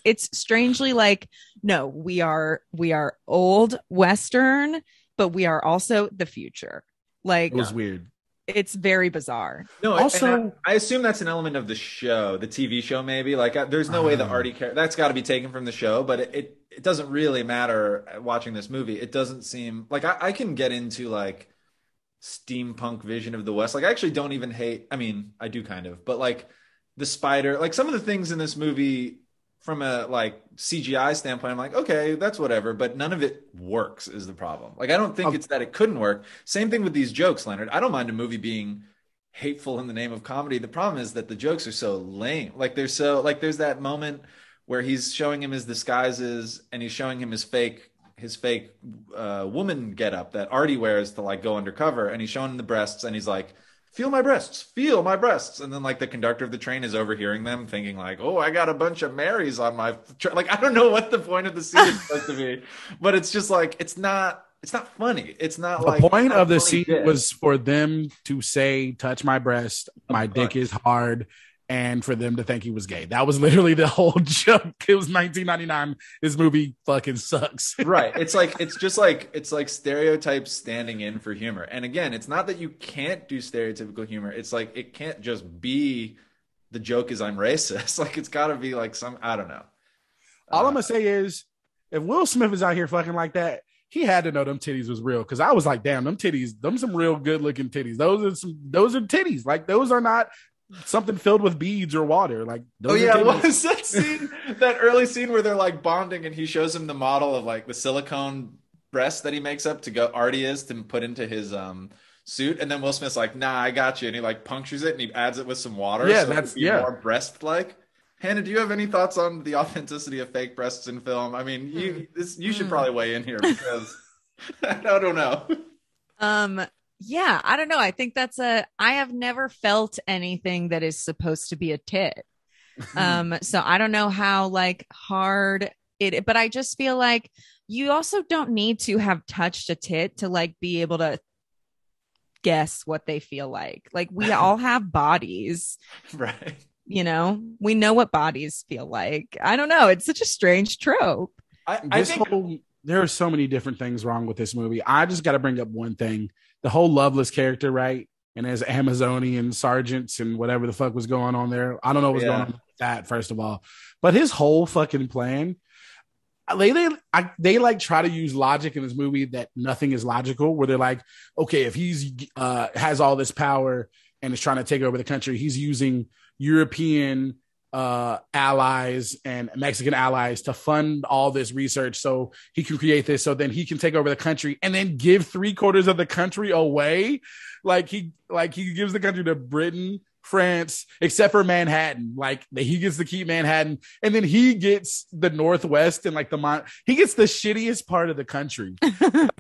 it's strangely like, no, we are old Western, but we are also the future. Like it was weird. it's very bizarre. No, Also, I assume that's an element of the show, the TV show, maybe. Like, there's no way the Artie character that's got to be taken from the show, but it doesn't really matter watching this movie. It doesn't seem like I can get into like steampunk vision of the West. Like, I actually don't even hate. I mean, I do kind of, but like the spider, like some of the things in this movie from a like CGI standpoint, I'm like, okay, that's whatever, but none of it works is the problem. Like, I don't think it's that it couldn't work. Same thing with these jokes, Leonard. I don't mind a movie being hateful in the name of comedy. The problem is that the jokes are so lame. Like, they're so like there's that moment where he's showing him his disguises and he's showing him his fake woman getup that Artie wears to like go undercover, and he's showing him the breasts and he's like, feel my breasts, feel my breasts. And then like the conductor of the train is overhearing them thinking like, oh, I got a bunch of Marys on my like, I don't know what the point of the scene is supposed to be, but it's just like, it's not funny. It's not the like point of the scene was for them to say, touch my breast, my dick is hard, and for them to think he was gay. That was literally the whole joke. It was 1999. This movie fucking sucks. Right. It's like stereotypes standing in for humor. And again, it's not that you can't do stereotypical humor. It's like, it can't just be the joke is I'm racist. Like, it's got to be like I don't know. All I'm going to say is, if Will Smith is out here fucking like that, he had to know them titties was real. Cause I was like, damn, them titties, some real good looking titties. Those are titties. Like, those are not something filled with beads or water. Like, those what was that scene? That early scene where they're like bonding and he shows him the model of like the silicone breast that he makes up to go Artie is to put into his suit, and then Will Smith's like, nah, I got you, and he like punctures it and he adds it with some water. Yeah, so that's more breast like. Hannah, do you have any thoughts on the authenticity of fake breasts in film? I mean, you should probably weigh in here because I don't know. Yeah, I don't know. I think I have never felt anything that is supposed to be a tit. So I don't know how like hard but I just feel like you also don't need to have touched a tit to like be able to guess what they feel like. Like, we all have bodies. Right. You know, we know what bodies feel like. I don't know. It's such a strange trope. There are so many different things wrong with this movie. I just got to bring up one thing. The whole Loveless character, right? And his Amazonian sergeants and whatever the fuck was going on there. I don't know what's going on with that, first of all. But his whole fucking plan, they like try to use logic in this movie that nothing is logical, where they're like, okay, if he's has all this power and is trying to take over the country, he's using European allies and Mexican allies to fund all this research so he can create this, so then he can take over the country and then give 3/4 of the country away. Like he gives the country to Britain, France, except for Manhattan. Like, he gets to keep Manhattan, and then he gets the Northwest and like he gets the shittiest part of the country.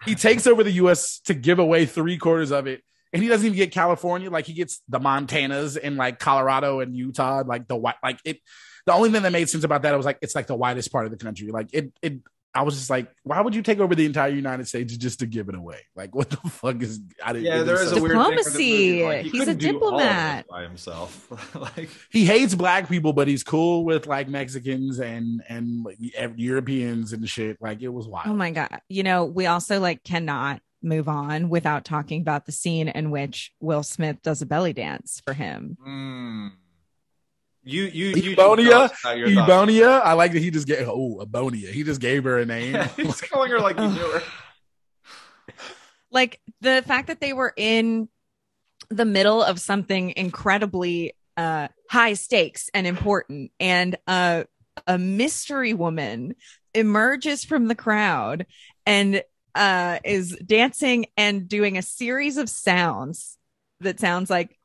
He takes over the US to give away 3/4 of it. And he doesn't even get California. Like, he gets the Montanas and like Colorado and Utah. Like, the white, like it. The only thing that made sense about that, was like, it's like the whitest part of the country. Like I was just like, why would you take over the entire United States just to give it away? Like, what the fuck is? There is a weird diplomacy. Like, he's a diplomat by himself. Like, he hates black people, but he's cool with like Mexicans and like, Europeans and shit. Like, it was wild. Oh my god! You know, we also like cannot move on without talking about the scene in which Will Smith does a belly dance for him. Ebonia. I like that he just gave Ebonia. He just gave her a name. He's calling her like he knew her. Like, the fact that they were in the middle of something incredibly high stakes and important, and a mystery woman emerges from the crowd and is dancing and doing a series of sounds that sounds like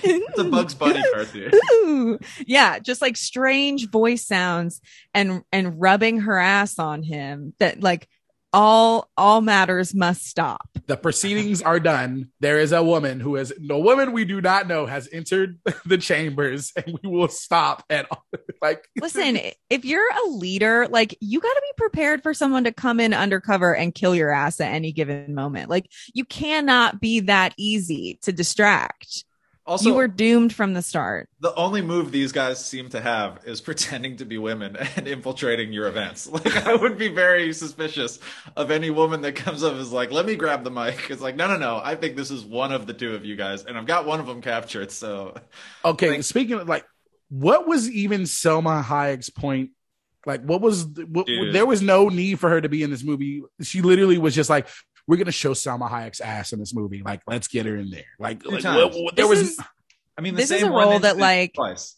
it's a Bugs Bunny cartoon. Ooh. Yeah, just like strange voice sounds and rubbing her ass on him, that like all matters must stop. The proceedings are done. There is a woman we do not know has entered the chambers, and we will stop at all. Like, listen, if you're a leader, like, you got to be prepared for someone to come in undercover and kill your ass at any given moment. Like, you cannot be that easy to distract. Also, you were doomed from the start. the only move these guys seem to have is pretending to be women and infiltrating your events. Like, I would be very suspicious of any woman that comes up as like, let me grab the mic. It's like, no. I think this is one of the two of you guys, and I've got one of them captured. So, okay. like, Speaking of like, what was even Selma Hayek's point? Like, there was no need for her to be in this movie. She literally was just like, we're gonna show Salma Hayek's ass in this movie. Like, let's get her in there. Like there was. I mean, this is a role that like twice.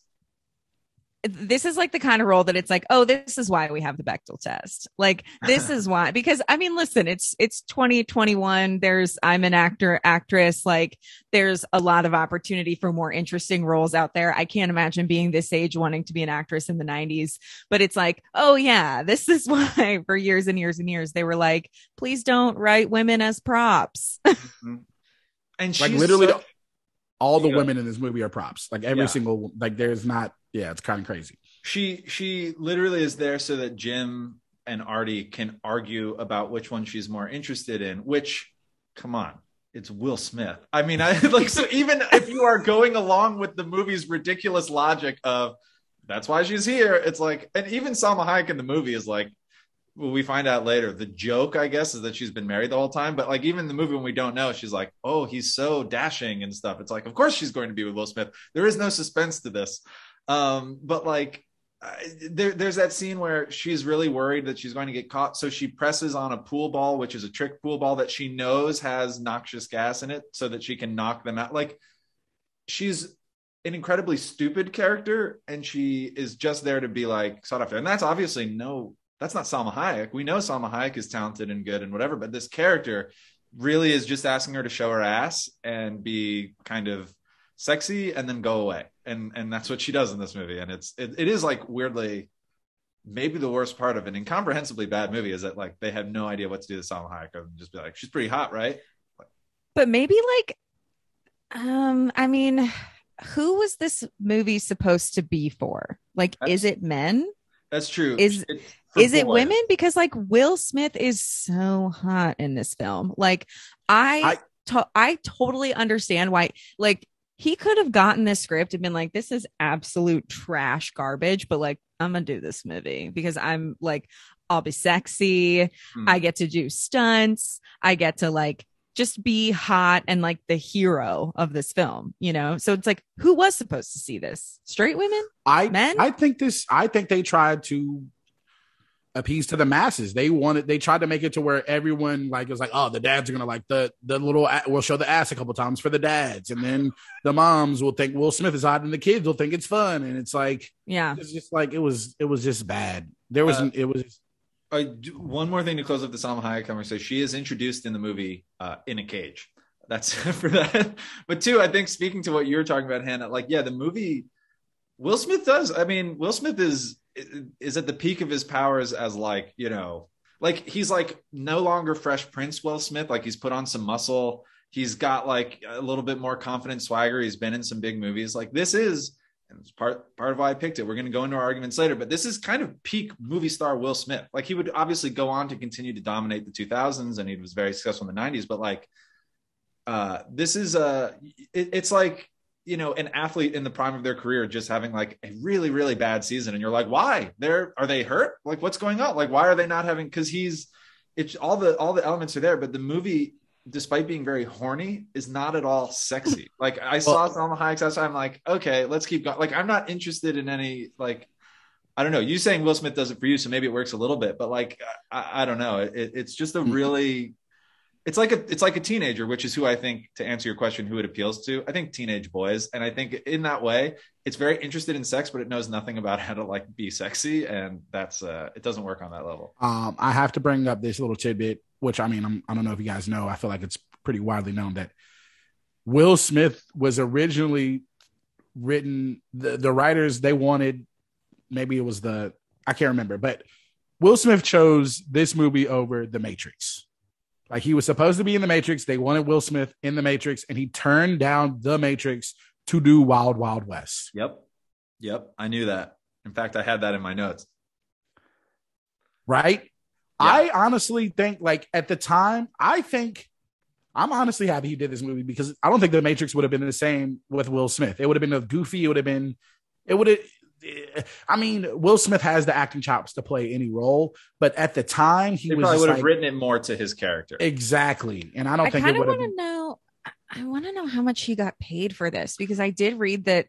This is like the kind of role that it's like, oh, this is why we have the Bechdel test. Like, this is why, because I mean, listen, it's 2021. I'm an actress. Like, there's a lot of opportunity for more interesting roles out there. I can't imagine being this age wanting to be an actress in the 90s, but it's like, oh yeah, this is why for years and years and years, they were like, please don't write women as props. And like literally all the women in this movie are props. Like every single, like there's not, it's kind of crazy. She literally is there so that Jim and Artie can argue about which one she's more interested in, which, come on, it's Will Smith. I mean, so even if you are going along with the movie's ridiculous logic of that's why she's here, it's like, and even Salma Hayek in the movie is like, well, we find out later, the joke, I guess, is that she's been married the whole time. But like, even in the movie when we don't know, she's like, oh, he's so dashing and stuff. It's like, of course she's going to be with Will Smith. There is no suspense to this. But like, there's that scene where she's really worried that she's going to get caught. So she presses on a pool ball, which is a trick pool ball that she knows has noxious gas in it so that she can knock them out. Like, she's an incredibly stupid character, and she is just there to be like sought after. And that's obviously that's not Salma Hayek. We know Salma Hayek is talented and good and whatever, but this character really is just asking her to show her ass and be kind of sexy and then go away. And that's what she does in this movie. And it is like weirdly, maybe the worst part of an incomprehensibly bad movie is that like they have no idea what to do with Salma Hayek and just be like, she's pretty hot, right? But maybe like, I mean, who was this movie supposed to be for? Like, is it men? That's true. Is it women? Because like Will Smith is so hot in this film. Like I totally understand why, like, he could have gotten this script and been like, this is absolute trash garbage, but like, I'm gonna do this movie because I'm like, I'll be sexy. I get to do stunts. I get to like just be hot and like the hero of this film, you know? So it's like, who was supposed to see this? Straight women? Men? I think they tried to appease to the masses. They tried to make it to where everyone like was like, oh, the dads are gonna like the little, we'll show the ass a couple times for the dads, and then the moms will think Will Smith is hot and the kids will think it's fun. And it's like, it's just like it was just bad. One more thing to close up the Salma Hayek conversation. She is introduced in the movie in a cage. That's for that. But two, I think speaking to what you were talking about, Hannah, like, the movie, Will Smith does. I mean, Will Smith is at the peak of his powers as like, like he's like no longer Fresh Prince Will Smith. Like, he's put on some muscle. He's got like a little bit more confident swagger. He's been in some big movies. Like, this is, and it's part of why I picked it. We're going to go into our arguments later, but this is kind of peak movie star Will Smith. Like, he would obviously go on to continue to dominate the 2000s, and he was very successful in the 90s. But like, this is it's like, an athlete in the prime of their career just having like a really, really bad season, and you're like, why? Are they hurt? Like, what's going on? Like, why are they not having? Because it's all the elements are there, but the movie, despite being very horny, is not at all sexy. Like, I saw Salma Hayek's outside. I'm like, okay, let's keep going. Like, I'm not interested in any, like, I don't know. You saying Will Smith does it for you, so maybe it works a little bit, but like, I don't know. It's just a really, it's like a teenager, which is who I think, to answer your question, who it appeals to. I think teenage boys, and I think in that way, it's very interested in sex, but it knows nothing about how to like be sexy, and that's it doesn't work on that level. I have to bring up this little tidbit, which I mean, I don't know if you guys know. I feel like it's pretty widely known that Will Smith was originally written. The writers, they wanted, maybe it was I can't remember, but Will Smith chose this movie over The Matrix. Like, he was supposed to be in The Matrix. They wanted Will Smith in The Matrix, and he turned down The Matrix to do Wild Wild West. Yep. I knew that. In fact, I had that in my notes. Right? Yeah. I honestly think, like, at the time, I I'm honestly happy he did this movie because I don't think The Matrix would have been the same with Will Smith. It would have been a goofy. It would have. I mean, Will Smith has the acting chops to play any role, but at the time he probably would have written it more to his character. Exactly, and I don't think it would have. I want to know how much he got paid for this because I did read that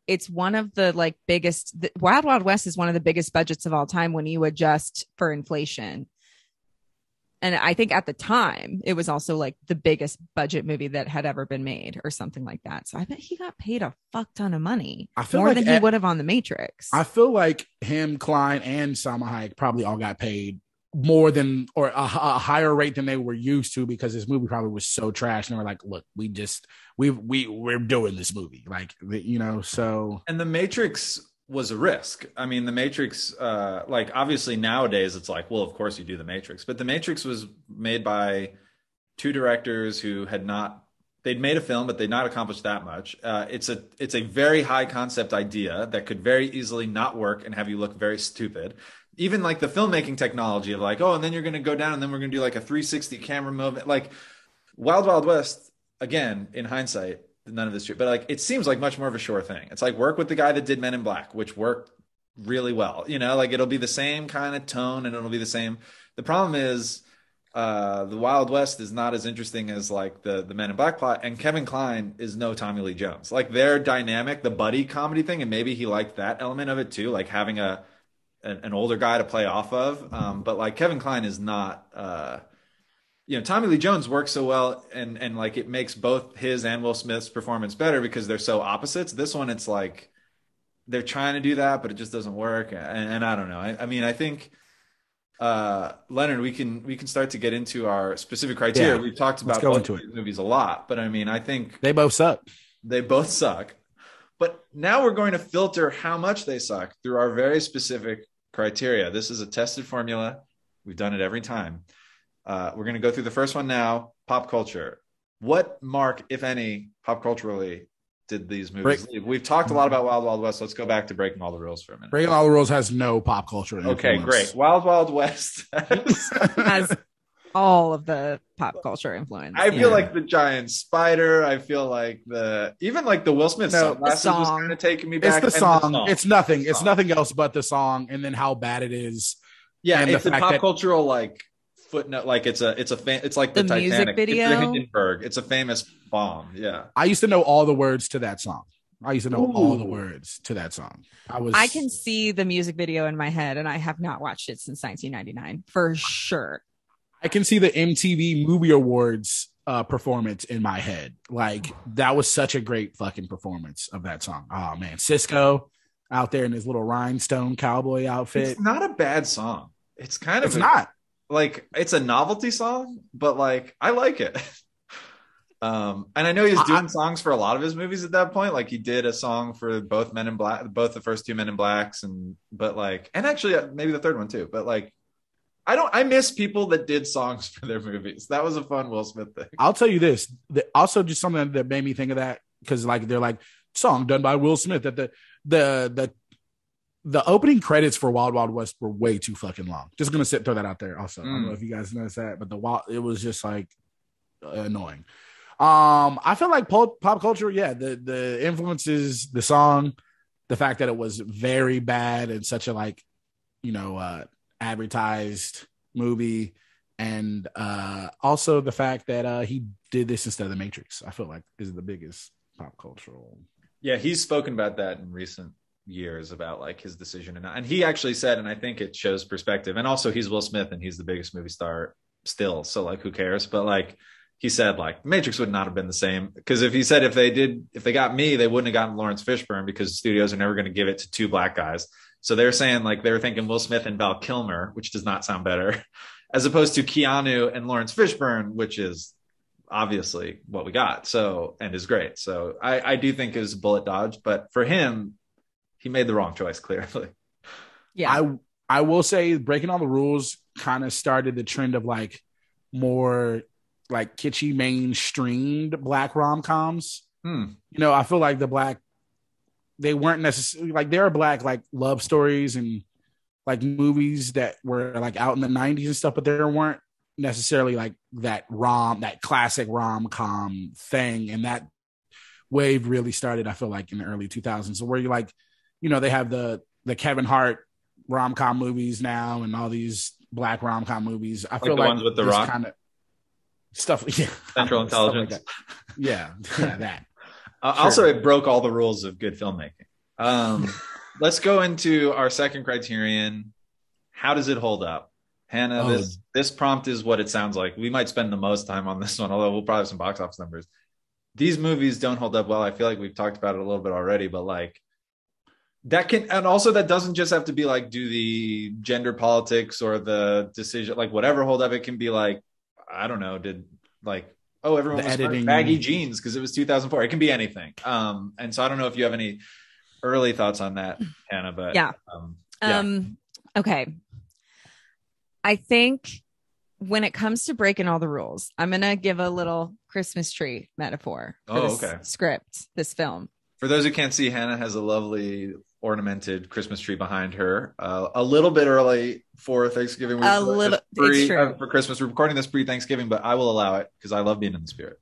it's one of the like biggest. Wild Wild West is one of the biggest budgets of all time when you adjust for inflation. And I think at the time it was also like the biggest budget movie that had ever been made or something like that. So I bet he got paid a fuck ton of money, more than he would have on The Matrix. I feel like him, Klein, and Salma Hayek probably all got paid more than or a higher rate than they were used to because this movie probably was so trash. And they were like, look, we're doing this movie. Like, you know, so. And The Matrix was a risk. I mean, The Matrix, like obviously nowadays it's like, well, of course you do The Matrix, but The Matrix was made by two directors who they'd made a film, but they'd not accomplished that much. It's a very high concept idea that could very easily not work and have you look very stupid. Even like the filmmaking technology of like, oh, and then you're going to go down and then we're going to do like a 360 camera movement. Like Wild Wild West, again, in hindsight, none of this true, but like it seems like much more of a sure thing. It's like work with the guy that did Men in Black, which worked really well. You know, like it'll be the same kind of tone and it'll be the same. The problem is the Wild West is not as interesting as like the Men in Black plot, and Kevin Kline is no Tommy Lee Jones. Like their dynamic, the buddy comedy thing, and maybe he liked that element of it too, like having an older guy to play off of. But like Kevin Kline is not Tommy Lee Jones works so well and like it makes both his and Will Smith's performance better because they're so opposites. This one, it's like they're trying to do that, but it just doesn't work. And I don't know. I mean, I think Leonard, we can start to get into our specific criteria. Yeah, we've talked about both movies a lot, but I mean, I think they both suck. They both suck. But now we're going to filter how much they suck through our very specific criteria. This is a tested formula. We've done it every time. We're going to go through the first one now. Pop culture. What mark, if any, pop culturally did these movies leave? We've talked a lot about Wild Wild West. Let's go back to Breaking All the Rules for a minute. Breaking All the Rules has no pop culture influence. Okay, great. Wild Wild West has all of the pop culture influence. I feel like the giant spider. I feel like the Will Smith sunglasses was kind of taking me back. It's the song. It's nothing. It's nothing else but the song, and then how bad it is. Yeah, and it's a pop cultural like footnote. Like it's like the Titanic music video. It's the Hindenburg. It's a famous bomb. Yeah, I used to know all the words to that song. All the words to that song. I can see the music video in my head, and I have not watched it since 1999 for sure. I can see the MTV Movie Awards performance in my head. Like that was such a great fucking performance of that song. Oh man, Cisco out there in his little rhinestone cowboy outfit. It's not a bad song. It's not like it's a novelty song, but like I like it. And I know he's doing songs for a lot of his movies at that point. Like he did a song for both Men in Black, both the first two Men in Blacks, and actually maybe the third one too. But like. I miss people that did songs for their movies. That was a fun Will Smith thing. I'll tell you this. Also, just something that made me think of that because, like, they're like song done by Will Smith. That the opening credits for Wild Wild West were way too fucking long. Just gonna throw that out there. Also, I don't know if you guys noticed that, but it was just like annoying. I feel like pop culture. Yeah, the influences, the song, the fact that it was very bad and such a advertised movie, and also the fact that he did this instead of The Matrix, I feel like is the biggest pop cultural. Yeah, he's spoken about that in recent years about like his decision, and he actually said, and I think it shows perspective. And also, he's Will Smith, and he's the biggest movie star still, so like who cares? But like he said, like Matrix would not have been the same because if they got me, they wouldn't have gotten Lawrence Fishburne because studios are never going to give it to two black guys. So they're saying like they were thinking Will Smith and Val Kilmer, which does not sound better, as opposed to Keanu and Lawrence Fishburne, which is obviously what we got. So, and is great. So I do think it was a bullet dodge, but for him, he made the wrong choice, clearly. Yeah. I will say Breaking All the Rules kind of started the trend of like more like kitschy mainstreamed black rom-coms. I feel like they weren't necessarily like there are black like love stories and like movies that were like out in the 90s and stuff, but there weren't necessarily like that classic rom-com thing. And that wave really started, I feel like, in the early 2000s. So where you're like, they have the Kevin Hart rom-com movies now and all these black rom-com movies. I feel the ones with the Rock kind of stuff. Yeah. Central Intelligence. Like yeah, that. Also, it broke all the rules of good filmmaking. Let's go into our second criterion. How does it hold up? Hannah, this prompt is what it sounds like. We might spend the most time on this one, although we'll probably have some box office numbers. These movies don't hold up well. I feel like we've talked about it a little bit already, but like that can, and also that doesn't just have to be like, do the gender politics or the decision, like whatever hold up. It can be like, I don't know, everyone was wearing baggy jeans because it was 2004. It can be anything. And so I don't know if you have any early thoughts on that, Hannah, but okay. I think when it comes to breaking all the rules, I'm going to give a little Christmas tree metaphor for this script, this film. For those who can't see, Hannah has a lovely ornamented Christmas tree behind her. A little bit early for Thanksgiving. For Christmas. We're recording this pre-Thanksgiving, but I will allow it because I love being in the spirit.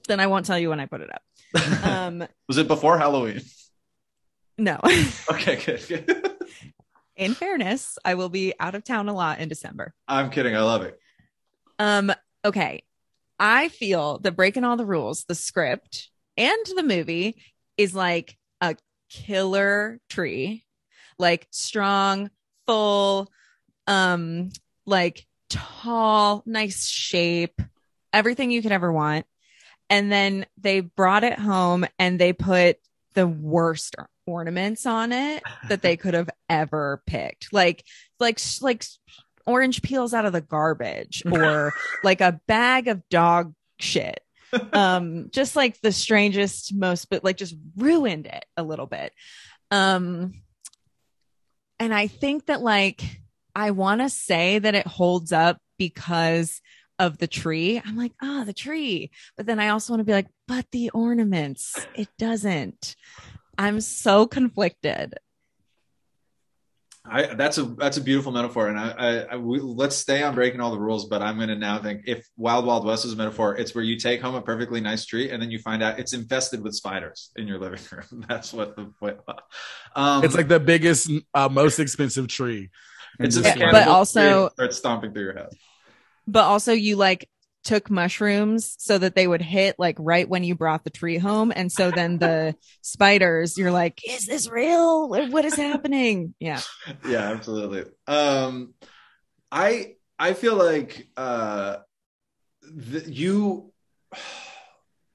Then I won't tell you when I put it up. Was it before Halloween? No. Okay, good. In fairness, I will be out of town a lot in December. I'm kidding. I love it. Okay. I feel that Breaking All the Rules, the script and the movie, is like a killer tree, like strong, full, like tall, nice shape, everything you could ever want. And then they brought it home and they put the worst ornaments on it that they could have ever picked, like orange peels out of the garbage, or like a bag of dog shit. Just like the strangest, but like just ruined it a little bit. And I think that like I want to say that it holds up because of the tree. I'm like, the tree. But then I also want to be like, but the ornaments, it doesn't. I'm so conflicted. That's a beautiful metaphor, and let's stay on breaking all the rules. But I'm going to now think, if Wild Wild West is a metaphor, it's where you take home a perfectly nice tree and then you find out it's infested with spiders in your living room. That's what the point. It's like the biggest, most expensive tree. It's but also start stomping through your house. But also, you like took mushrooms so that they would hit like right when you brought the tree home, and so then the spiders, you're like, is this real? What is happening? Yeah Absolutely. I feel like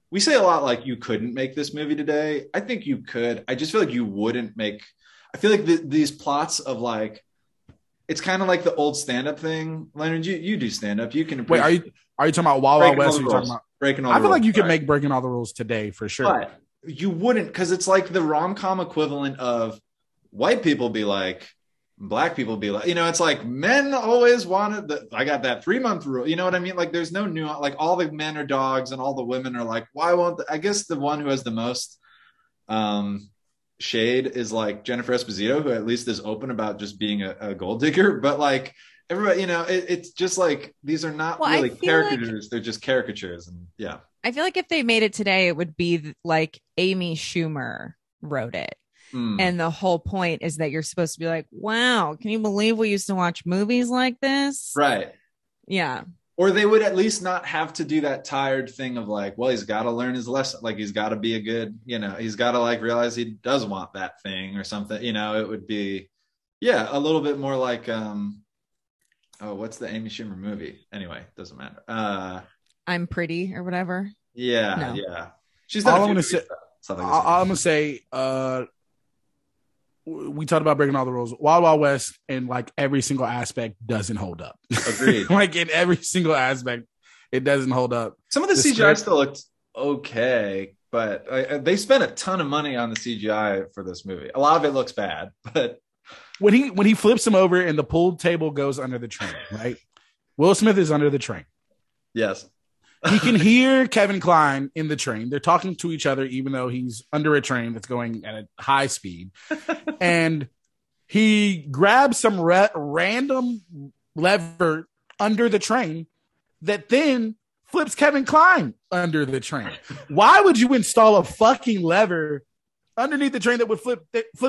we say a lot like you couldn't make this movie today. I think you could. I just feel like you wouldn't make. I feel like these plots of like, it's kind of like the old stand-up thing. Leonard, you do stand-up. You can. Wait, are you talking about Wild Wild West? Or are you talking about Breaking All the Rules? I feel like you could make Breaking All the Rules today for sure. But you wouldn't, because it's like the rom-com equivalent of white people be like, black people be like, it's like men always wanted I got that 3-month rule. You know what I mean? Like there's no nuance. Like all the men are dogs and all the women are like, why won't I guess the one who has the most shade is like Jennifer Esposito, who at least is open about just being a gold digger. But like everybody, it's just like, these are not really caricatures. They're just caricatures. And yeah. I feel like if they made it today, it would be like Amy Schumer wrote it. And the whole point is that you're supposed to be like, wow, can you believe we used to watch movies like this? Right. Yeah. Or they would at least not have to do that tired thing of like, well, he's got to learn his lesson. Like he's got to be a good, he's got to like realize he does want that thing or something. It would be, a little bit more like, what's the Amy Schumer movie? Anyway, doesn't matter. I'm Pretty or whatever. Yeah. She's all I'm gonna say. We talked about Breaking All the Rules. Wild Wild West, in like every single aspect, doesn't hold up. Agreed. Like in every single aspect, it doesn't hold up. Some of the CGI still looked okay, but they spent a ton of money on the CGI for this movie. A lot of it looks bad, but when he flips him over and the pool table goes under the train, right? Will Smith is under the train. Yes. He can hear Kevin Kline in the train. They're talking to each other, even though he's under a train that's going at a high speed. And he grabs some random lever under the train that then flips Kevin Kline under the train. Why would you install a fucking lever underneath the train that would flip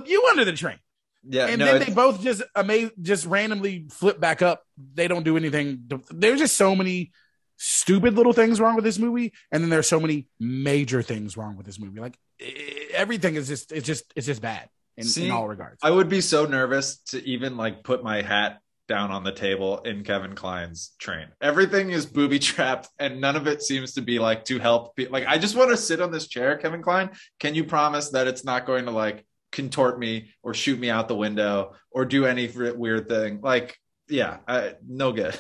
you under the train? Yeah, and then they both just randomly flip back up. They don't do anything. There's just so many stupid little things wrong with this movie, and then there's so many major things wrong with this movie. Like everything is just bad in all regards. I would be so nervous to even like put my hat down on the table in Kevin Kline's train. Everything is booby trapped, and none of it seems to be like to help. Like, I just want to sit on this chair, Kevin Kline. Can you promise that it's not going to like contort me or shoot me out the window or do any weird thing? Like, yeah, no good.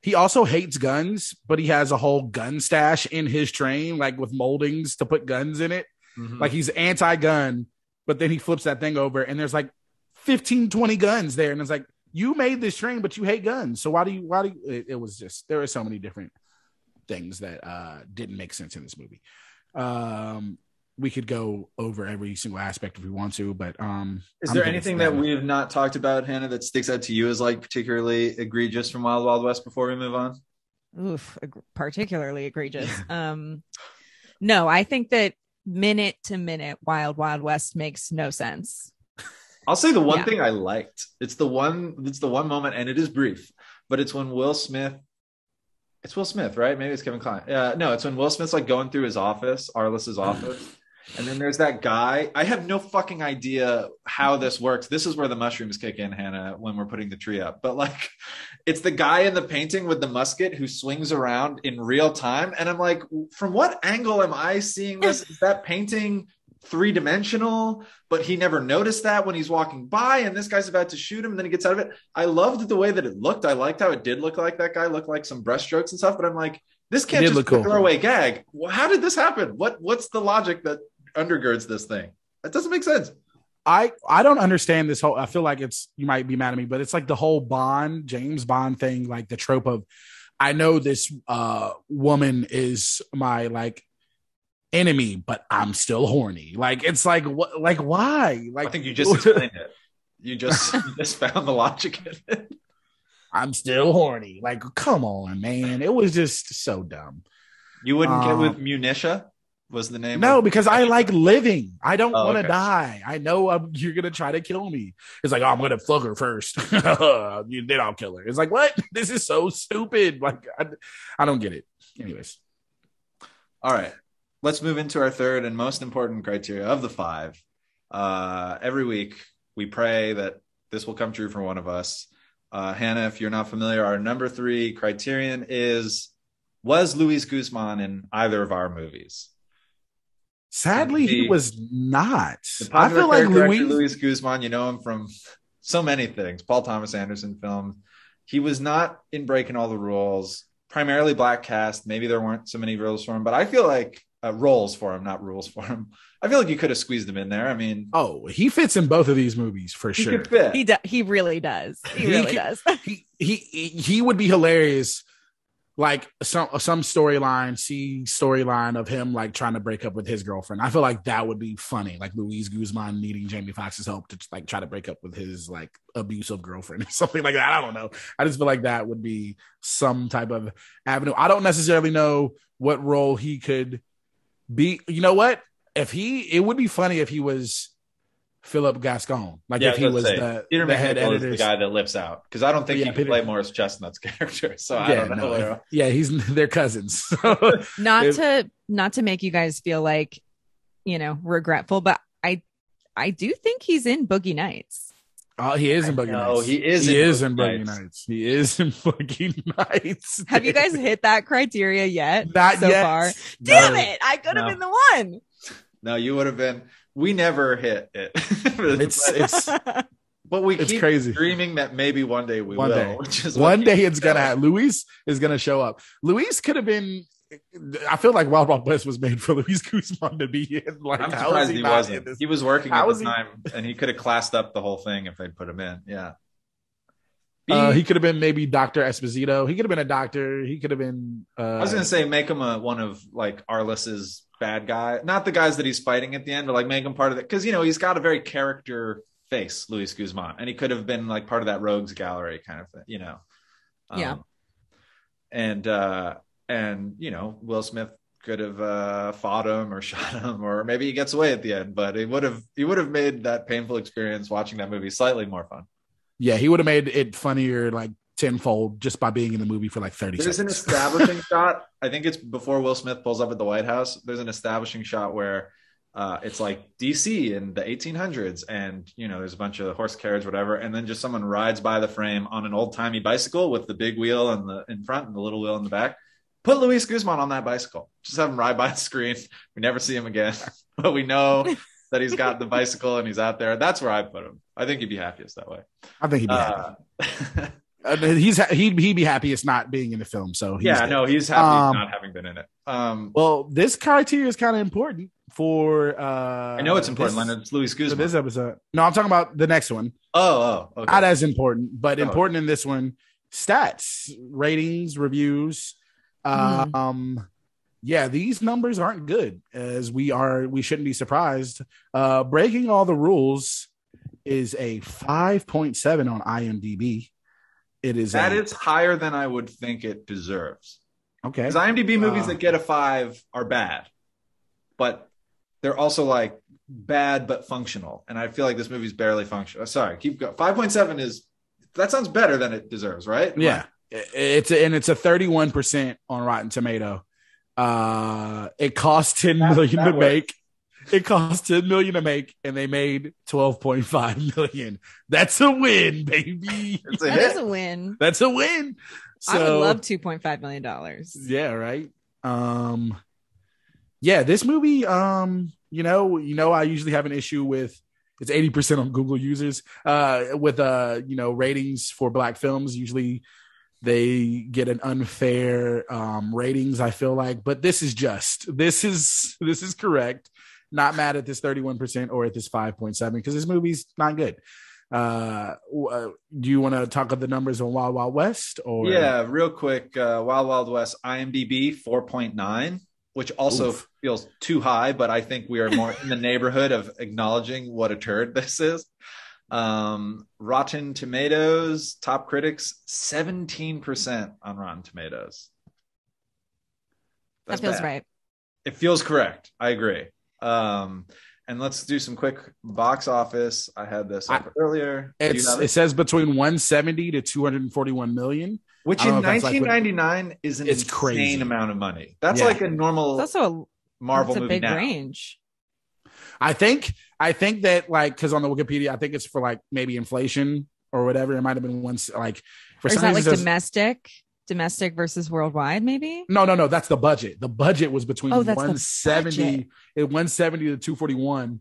He also hates guns, but he has a whole gun stash in his train, like with moldings to put guns in it. Mm-hmm. Like he's anti-gun, but then he flips that thing over and there's like 15, 20 guns there. And it's like, you made this train, but you hate guns. So why do you, it was just, there were so many different things that didn't make sense in this movie. We could go over every single aspect if we want to, but is there anything that we have not talked about, Hannah, that sticks out to you as like particularly egregious from Wild Wild West before we move on? Oof, particularly egregious. No, I think that minute to minute Wild Wild West makes no sense. I'll say the one thing I liked. It's the one moment, and it is brief, but it's when Will Smith. It's Will Smith, right? Maybe it's Kevin Kline. No, it's when Will Smith's like going through his office, Arliss's office. And then there's that guy. I have no fucking idea how this works. This is where the mushrooms kick in, Hannah, when we're putting the tree up. But like, it's the guy in the painting with the musket who swings around in real time. And I'm like, from what angle am I seeing this? Is that painting three-dimensional? But he never noticed that when he's walking by, and this guy's about to shoot him, and then he gets out of it. I loved the way that it looked. I liked how it did look like that guy looked like some brushstrokes and stuff. But I'm like, this can't just be a throwaway gag. How did this happen? What's the logic that undergirds this thing? That doesn't make sense. I don't understand this whole, I feel like you might be mad at me, but it's like the whole James Bond thing, like the trope of, I know this woman is my like enemy, but I'm still horny. Like, it's like, what, like, why? Like, I think you just explained it. You just found the logic in it. I'm still horny. Like, come on, man. It was just so dumb. You wouldn't get with Munitia? Was the name? No, because I like living. I don't want to die. I know you're going to try to kill me. It's like, oh, I'm going to fuck her first. Then I'll kill her. It's like, what? This is so stupid. Like, I don't get it. Anyways. All right. Let's move into our third and most important criteria of the 5. Every week, we pray that this will come true for one of us. Hannah, if you're not familiar, our number 3 criterion is, was Luis Guzman in either of our movies? Sadly, he was not. I feel like Luis Guzman, you know him from so many things. Paul Thomas Anderson films. He was not in Breaking All the Rules. Primarily black cast. Maybe there weren't so many roles for him, but I feel like roles for him, not rules for him. I feel like you could have squeezed him in there. I mean, he fits in both of these movies for sure. He really does. He really does. He would be hilarious. Like some storyline of him like trying to break up with his girlfriend. I feel like that would be funny. Like Luis Guzman needing Jamie Foxx's help to like try to break up with his like abusive girlfriend or something like that. I don't know. I just feel like that would be some type of avenue. I don't necessarily know what role he could be. You know what? It would be funny if he was Philip Gascon, like if he was the head editor, the guy that lips out, because I don't think he could play Morris Chestnut's character. So I don't know. They're cousins. not to make you guys feel like, regretful, but I do think he's in Boogie Nights. Oh, he is in Boogie Nights. He is in Boogie Nights. He is in Boogie Nights. Have you guys hit that criteria yet? Not so yet. Far. Damn it! I could have been the one. No, you would have been. We never hit it. But we keep crazy. Dreaming that maybe one day we will. One day it's gonna happen. Luis is gonna show up. Luis could have been. I feel like Wild Wild West was made for Luis Guzman to be in. Like, I'm surprised he wasn't. He was working at the time, and he could have classed up the whole thing if they'd put him in. Yeah. He could have been maybe Dr. Esposito. He could have been a doctor. He could have been. I was gonna say make him one of like Arliss's bad guy, not the guys that he's fighting at the end, but like make him part of it, because he's got a very character face, Luis Guzman, and he could have been like part of that rogues gallery kind of thing. Yeah. and Will Smith could have fought him or shot him, or maybe he gets away at the end, but he would have made that painful experience watching that movie slightly more fun. Yeah, he would have made it funnier like tenfold just by being in the movie for like 30 There's seconds. an establishing shot. I think it's before Will Smith pulls up at the White House. There's an establishing shot where it's like DC in the 1800s, and there's a bunch of horse carriage, whatever, and then just someone rides by the frame on an old timey bicycle with the big wheel in front and the little wheel in the back. Put Luis Guzman on that bicycle. Just have him ride by the screen. We never see him again, but we know that he's got the bicycle and he's out there. That's where I put him. I think he'd be happiest that way. I think he'd be happy. He'd be happiest not being in the film. So he's happy not having been in it. Well, this criteria is kind of important for. I know it's important, Leonard. It's Luis Guzman. For this episode. No, I'm talking about the next one. Oh, okay. Not as important, but important in this one. Stats, ratings, reviews. Yeah, these numbers aren't good, as we shouldn't be surprised. Breaking All the Rules is a 5.7 on IMDb. That is higher than I would think it deserves. Okay. Because IMDb movies that get a 5 are bad, but they're also like bad but functional. And I feel like this movie's barely functional. Sorry, keep going. 5.7 that sounds better than it deserves, right? Yeah. It's a 31% on Rotten Tomato. It cost $10 million to make. It cost $10 million to make, and they made $12.5 million. That's a win, baby. That is a win. That's a win. So, I would love $2.5 million. Yeah, right. Yeah, this movie. I usually have an issue with. It's 80% on Google users. With ratings for Black films, usually they get an unfair ratings, I feel like, but this is correct. Not mad at this 31% or at this 5.7 because this movie's not good. Do you want to talk about the numbers on Wild Wild West? Or yeah, real quick. Wild Wild West IMDb 4.9, which also feels too high, but I think we are more in the neighborhood of acknowledging what a turd this is. Rotten Tomatoes, top critics, 17% on Rotten Tomatoes. That feels right. It feels correct. I agree. And let's do some quick box office. I had this up earlier. It says between 170 to 241 million, which in 1999 is an insane crazy amount of money. That's like a normal Marvel movie. That's a big now. range. I think that because on the Wikipedia, I think it's for like maybe inflation or whatever. It might have been once like for some reason. Is that like domestic versus worldwide? Maybe. No. That's the budget. The budget was between 170 to 241.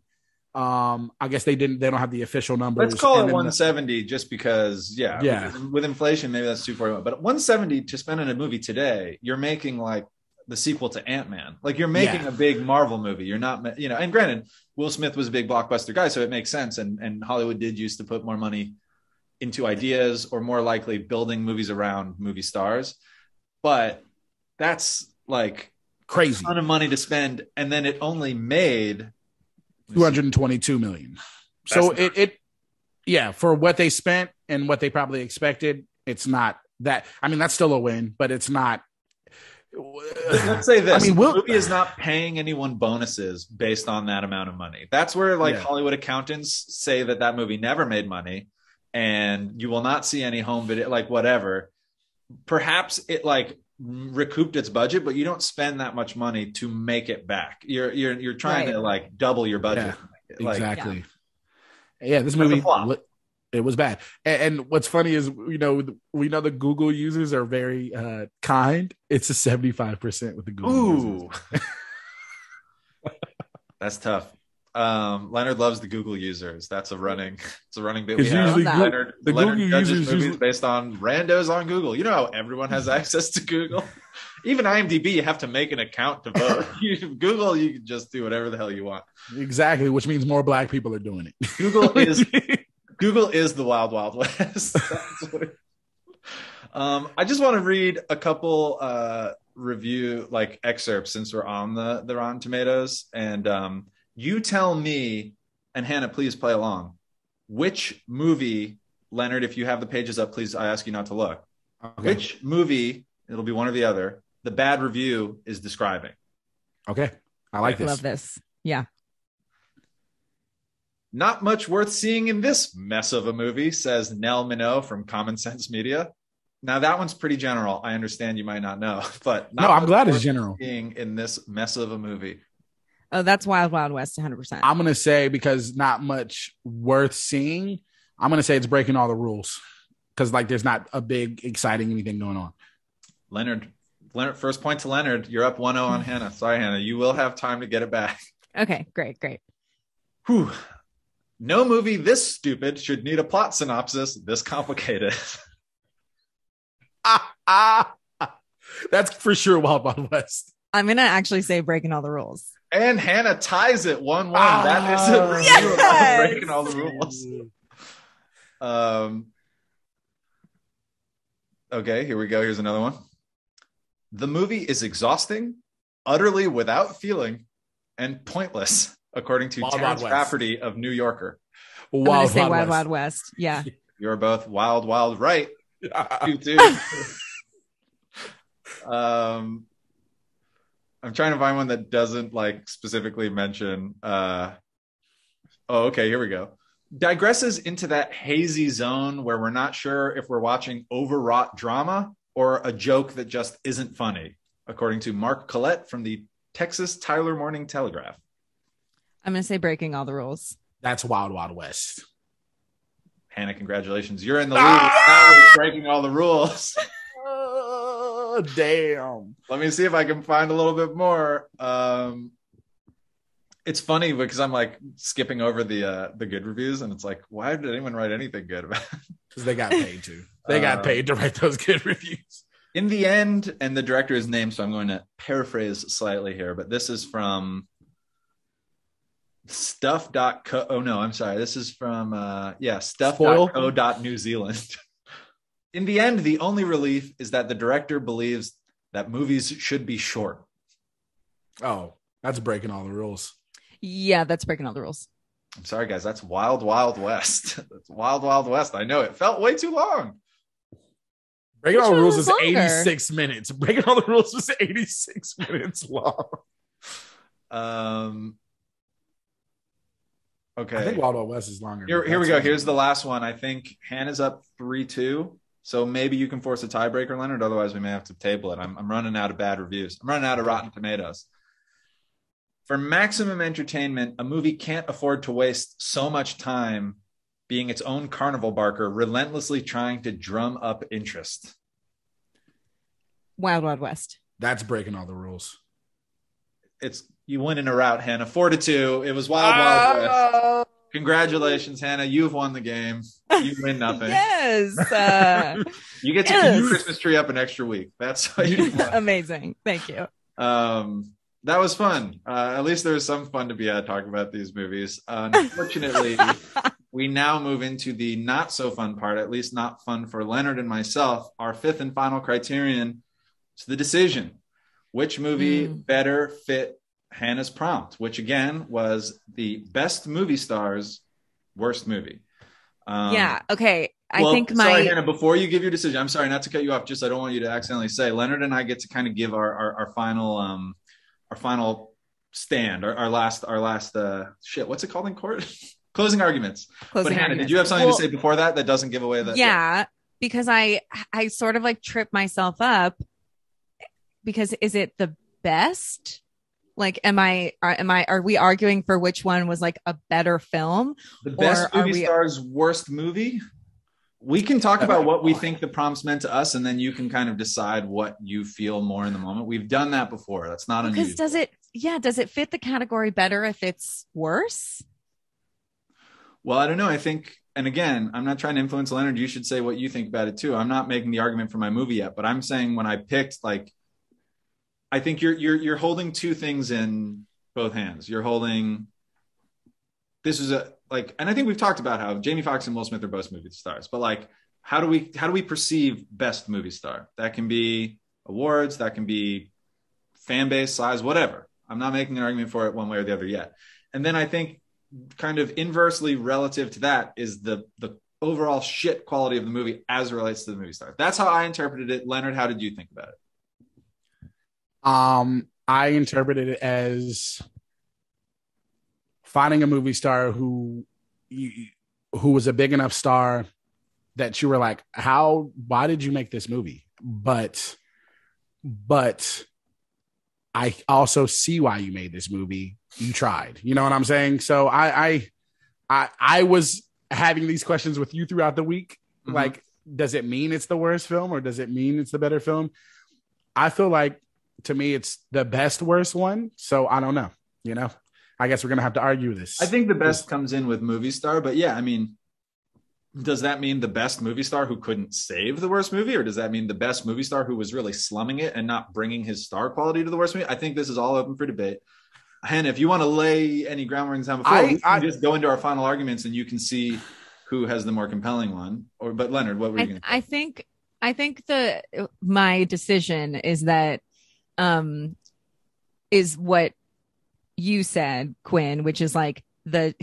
I guess they don't have the official numbers. Let's call it 170 just because. Yeah. With inflation, maybe that's 241. But 170 to spend in a movie today, you're making like the sequel to Ant-Man. Like you're making a big Marvel movie. You're not, and granted, Will Smith was a big blockbuster guy, so it makes sense. And Hollywood did used to put more money into ideas, or more likely building movies around movie stars. But that's like crazy, a ton of money to spend. And then it only made 222 million. So it for what they spent and what they probably expected, it's not that. I mean, that's still a win, but it's not. Let's say this: the movie is not paying anyone bonuses based on that amount of money. That's where Hollywood accountants say that movie never made money, and you will not see any home video, like whatever. Perhaps it recouped its budget, but you don't spend that much money to make it back. You're trying to double your budget. Yeah, exactly. Yeah, this movie. It was bad. And what's funny is, we know the Google users are very kind. It's a 75% with the Google users. That's tough. Leonard loves the Google users. It's a running bit. We have. Leonard Google judges users movies based on randos on Google. You know how everyone has access to Google. Even IMDb, you have to make an account to vote. Google, you can just do whatever the hell you want. Exactly, which means more Black people are doing it. Google is the Wild Wild West. I just want to read a couple review excerpts since we're on the Rotten Tomatoes, and you tell me, and Hannah, please play along. Which movie, Leonard, if you have the pages up, please, I ask you not to look. Okay. Which movie It'll be one or the other. The bad review is describing. Okay. I like this. Love this. Yeah. Not much worth seeing in this mess of a movie, says Nell Minot from Common Sense Media. Now that one's pretty general. I understand you might not know, but no, I'm glad it's general. Seeing in this mess of a movie. Oh, that's Wild Wild West, 100%. I'm gonna say, because not much worth seeing, I'm gonna say it's breaking all the rules, because like there's not a big exciting anything going on. Leonard, first point to Leonard. You're up 1-0 on Hannah. Sorry, Hannah. You will have time to get it back. Okay, great. Whew. No movie this stupid should need a plot synopsis this complicated. That's for sure Wild Wild West. I'm going to actually say Breaking All the Rules. And Hannah ties it 1-1. That is a review of Breaking All the Rules. Okay, here we go. Here's another one. The movie is exhausting, utterly without feeling, and pointless, according to Terrence Rafferty of New Yorker. I'm going to say Wild Wild West. Yeah. You're both wild, wild right. 2-2. I'm trying to find one that doesn't like specifically mention. Okay, here we go. Digresses into that hazy zone where we're not sure if we're watching overwrought drama or a joke that just isn't funny, according to Mark Collette from the Texas Tyler Morning Telegraph. I'm going to say Breaking All the Rules. That's Wild Wild West. Hannah, congratulations. You're in the lead. That was Breaking All the Rules. Damn. Let me see if I can find a little bit more. It's funny because I'm like skipping over the good reviews, and it's like, why did anyone write anything good about it? Because they got paid to. They got paid to write those good reviews. In the end, and the director is named, so I'm going to paraphrase slightly here, but this is from stuff.co. Oh no, I'm sorry. This is from stuff.co.New Zealand. In the end, the only relief is that the director believes that movies should be short. Oh, that's breaking all the rules. Yeah, that's Breaking All the Rules. I'm sorry, guys. That's Wild Wild West. That's Wild Wild West. I know it felt way too long. Breaking All the Rules is 86 minutes. Breaking All the Rules was 86 minutes long. Okay. I think Wild Wild West is longer. Here we go. Here's the last one. I think Hannah's up 3-2. So maybe you can force a tiebreaker, Leonard. Otherwise, we may have to table it. I'm running out of bad reviews. I'm running out of Rotten Tomatoes. For maximum entertainment, a movie can't afford to waste so much time being its own carnival barker, relentlessly trying to drum up interest. Wild Wild West. That's Breaking All the Rules. You win in a rout, Hannah. 4-2. It was Wild Wild West. Congratulations, Hannah. You've won the game. You win nothing. Yes. You get to keep your Christmas tree up an extra week. That's how you do. Amazing. Thank you. That was fun. At least there was some fun to be had talking about these movies. Unfortunately, we now move into the not so fun part, at least not fun for Leonard and myself. Our fifth and final criterion is the decision. Which movie better fit Hannah's prompt, which again was the best movie star's worst movie. Yeah. Okay. Sorry, Hannah, before you give your decision, I'm sorry not to cut you off. Just, I don't want you to accidentally say, Leonard and I get to kind of give our final stand, our last what's it called in court? Closing arguments. Hannah, did you have something to say before that doesn't give away that? Yeah, because I sort of like tripped myself up because is it the best? Like, are we arguing for which one was like a better film? The best movie star's worst movie? We can talk about what we think the prompts meant to us, and then you can kind of decide what you feel more in the moment. We've done that before. That's not unusual. Does it fit the category better if it's worse? Well, I don't know. I think, and again, I'm not trying to influence Leonard. You should say what you think about it too. I'm not making the argument for my movie yet, but I'm saying when I picked, like, I think you're holding two things in both hands. You're holding, this is and I think we've talked about how Jamie Foxx and Will Smith are both movie stars, but like, how do we perceive best movie star? That can be awards, that can be fan base size, whatever. I'm not making an argument for it one way or the other yet. And then I think kind of inversely relative to that is the overall shit quality of the movie as it relates to the movie star. That's how I interpreted it. Leonard, how did you think about it? I interpreted it as finding a movie star who was a big enough star that you were like, why did you make this movie? But I also see why you made this movie. You tried, you know what I'm saying? So I was having these questions with you throughout the week. Mm-hmm. Like, does it mean it's the worst film or does it mean it's the better film? I feel like, to me, it's the best worst one. So I don't know, I guess we're going to have to argue this. I think the best comes in with movie star, but yeah, I mean, does that mean the best movie star who couldn't save the worst movie? Or does that mean the best movie star who was really slumming it and not bringing his star quality to the worst movie? I think this is all open for debate. Hannah, if you want to lay any groundwork down before, we can just go into our final arguments and you can see who has the more compelling one. But Leonard, what were you going to say? I think my decision is that is what you said, Quinn, which is like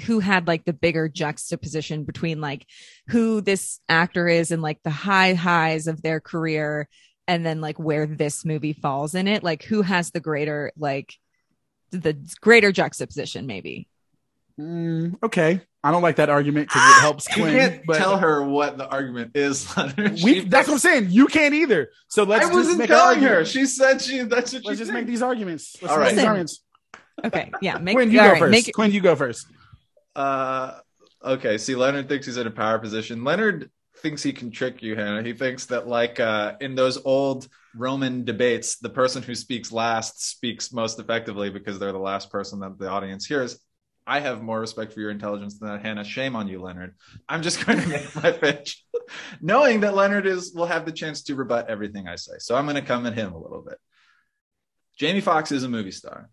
who had like the bigger juxtaposition between like who this actor is and like the highs of their career and then like where this movie falls in it, like who has the greater juxtaposition maybe. Okay, I don't like that argument because it helps Quinn. You can't tell her what the argument is. That's what I'm saying. You can't either. So let's. I wasn't telling her. She said that's what. Let's just make these arguments. All right. Okay. Yeah. Quinn, you go first. Quinn, you go first. Okay. See, Leonard thinks he's in a power position. Leonard thinks he can trick you, Hannah. He thinks that like in those old Roman debates, the person who speaks last speaks most effectively because they're the last person that the audience hears. I have more respect for your intelligence than that, Hannah. Shame on you, Leonard. I'm just going to make my pitch, knowing that Leonard will have the chance to rebut everything I say. So I'm going to come at him a little bit. Jamie Foxx is a movie star.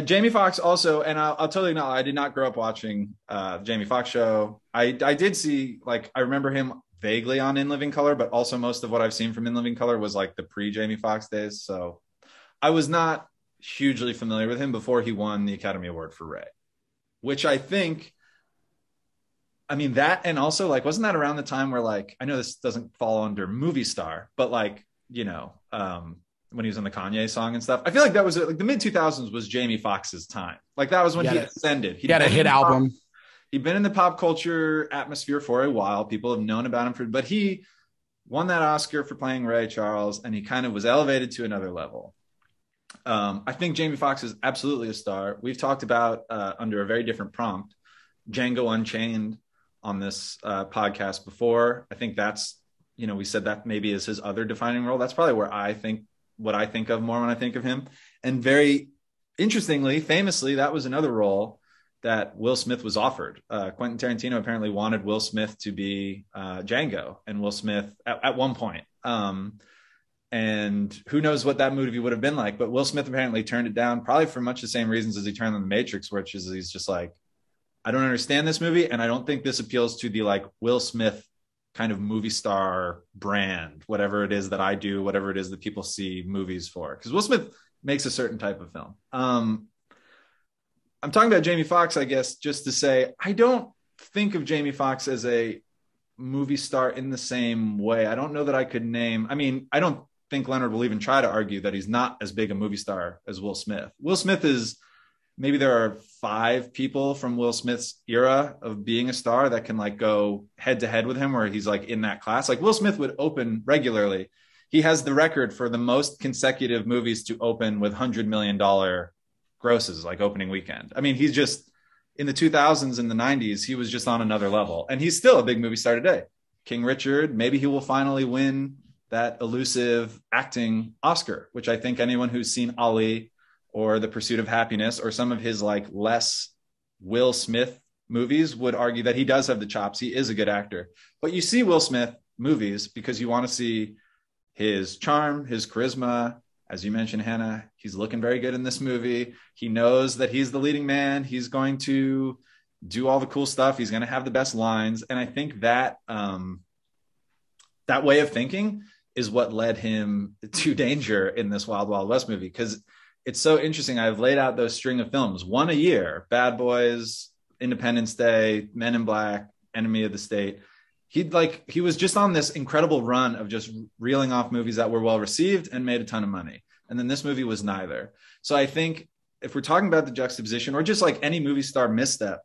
Jamie Foxx also, and I'll totally know, I did not grow up watching Jamie Foxx show. I did see, like, I remember him vaguely on In Living Color, but also most of what I've seen from In Living Color was like the pre-Jamie Foxx days. So I was not hugely familiar with him before he won the Academy Award for Ray, which I think, I mean, that, and also like, wasn't that around the time where like, I know this doesn't fall under movie star, but like, when he was on the Kanye song and stuff, I feel like that was like the mid 2000s was Jamie Foxx's time. Like that was when he ascended. He had a hit album. He'd been in the pop culture atmosphere for a while. People have known about him but he won that Oscar for playing Ray Charles, and he kind of was elevated to another level. I think Jamie Foxx is absolutely a star. We've talked about under a very different prompt, Django Unchained on this podcast before. I think that's, we said that maybe is his other defining role. That's probably where what I think of more when I think of him. And very interestingly, famously, that was another role that Will Smith was offered. Quentin Tarantino apparently wanted Will Smith to be Django, and Will Smith at one point. And who knows what that movie would have been like, but Will Smith apparently turned it down, probably for much the same reasons as he turned on The Matrix, which is he's just like, I don't understand this movie, and I don't think this appeals to the like Will Smith kind of movie star brand, whatever it is that I do, whatever it is that people see movies for, because Will Smith makes a certain type of film. I'm talking about Jamie Foxx, I guess, just to say, I don't think of Jamie Foxx as a movie star in the same way. I don't know that I could name, I don't think Leonard will even try to argue that he's not as big a movie star as Will Smith. Will Smith is, maybe there are 5 people from Will Smith's era of being a star that can like go head to head with him, where he's like in that class. Like Will Smith would open regularly. He has the record for the most consecutive movies to open with $100 million grosses, like opening weekend. I mean, he's just in the 2000s and the 90s, he was just on another level, and he's still a big movie star today. King Richard, maybe he will finally win that elusive acting Oscar, which I think anyone who's seen Ali or The Pursuit of Happiness or some of his like less Will Smith movies would argue that he does have the chops. He is a good actor. But you see Will Smith movies because you want to see his charm, his charisma. As you mentioned, Hannah, he's looking very good in this movie. He knows that he's the leading man. He's going to do all the cool stuff. He's going to have the best lines. And I think that that way of thinking is what led him to danger in this Wild Wild West movie. Because it's so interesting. I've laid out those string of films, one a year: Bad Boys, Independence Day, Men in Black, Enemy of the State. He was just on this incredible run of just reeling off movies that were well received and made a ton of money. And then this movie was neither. So I think if we're talking about the juxtaposition or just like any movie star misstep,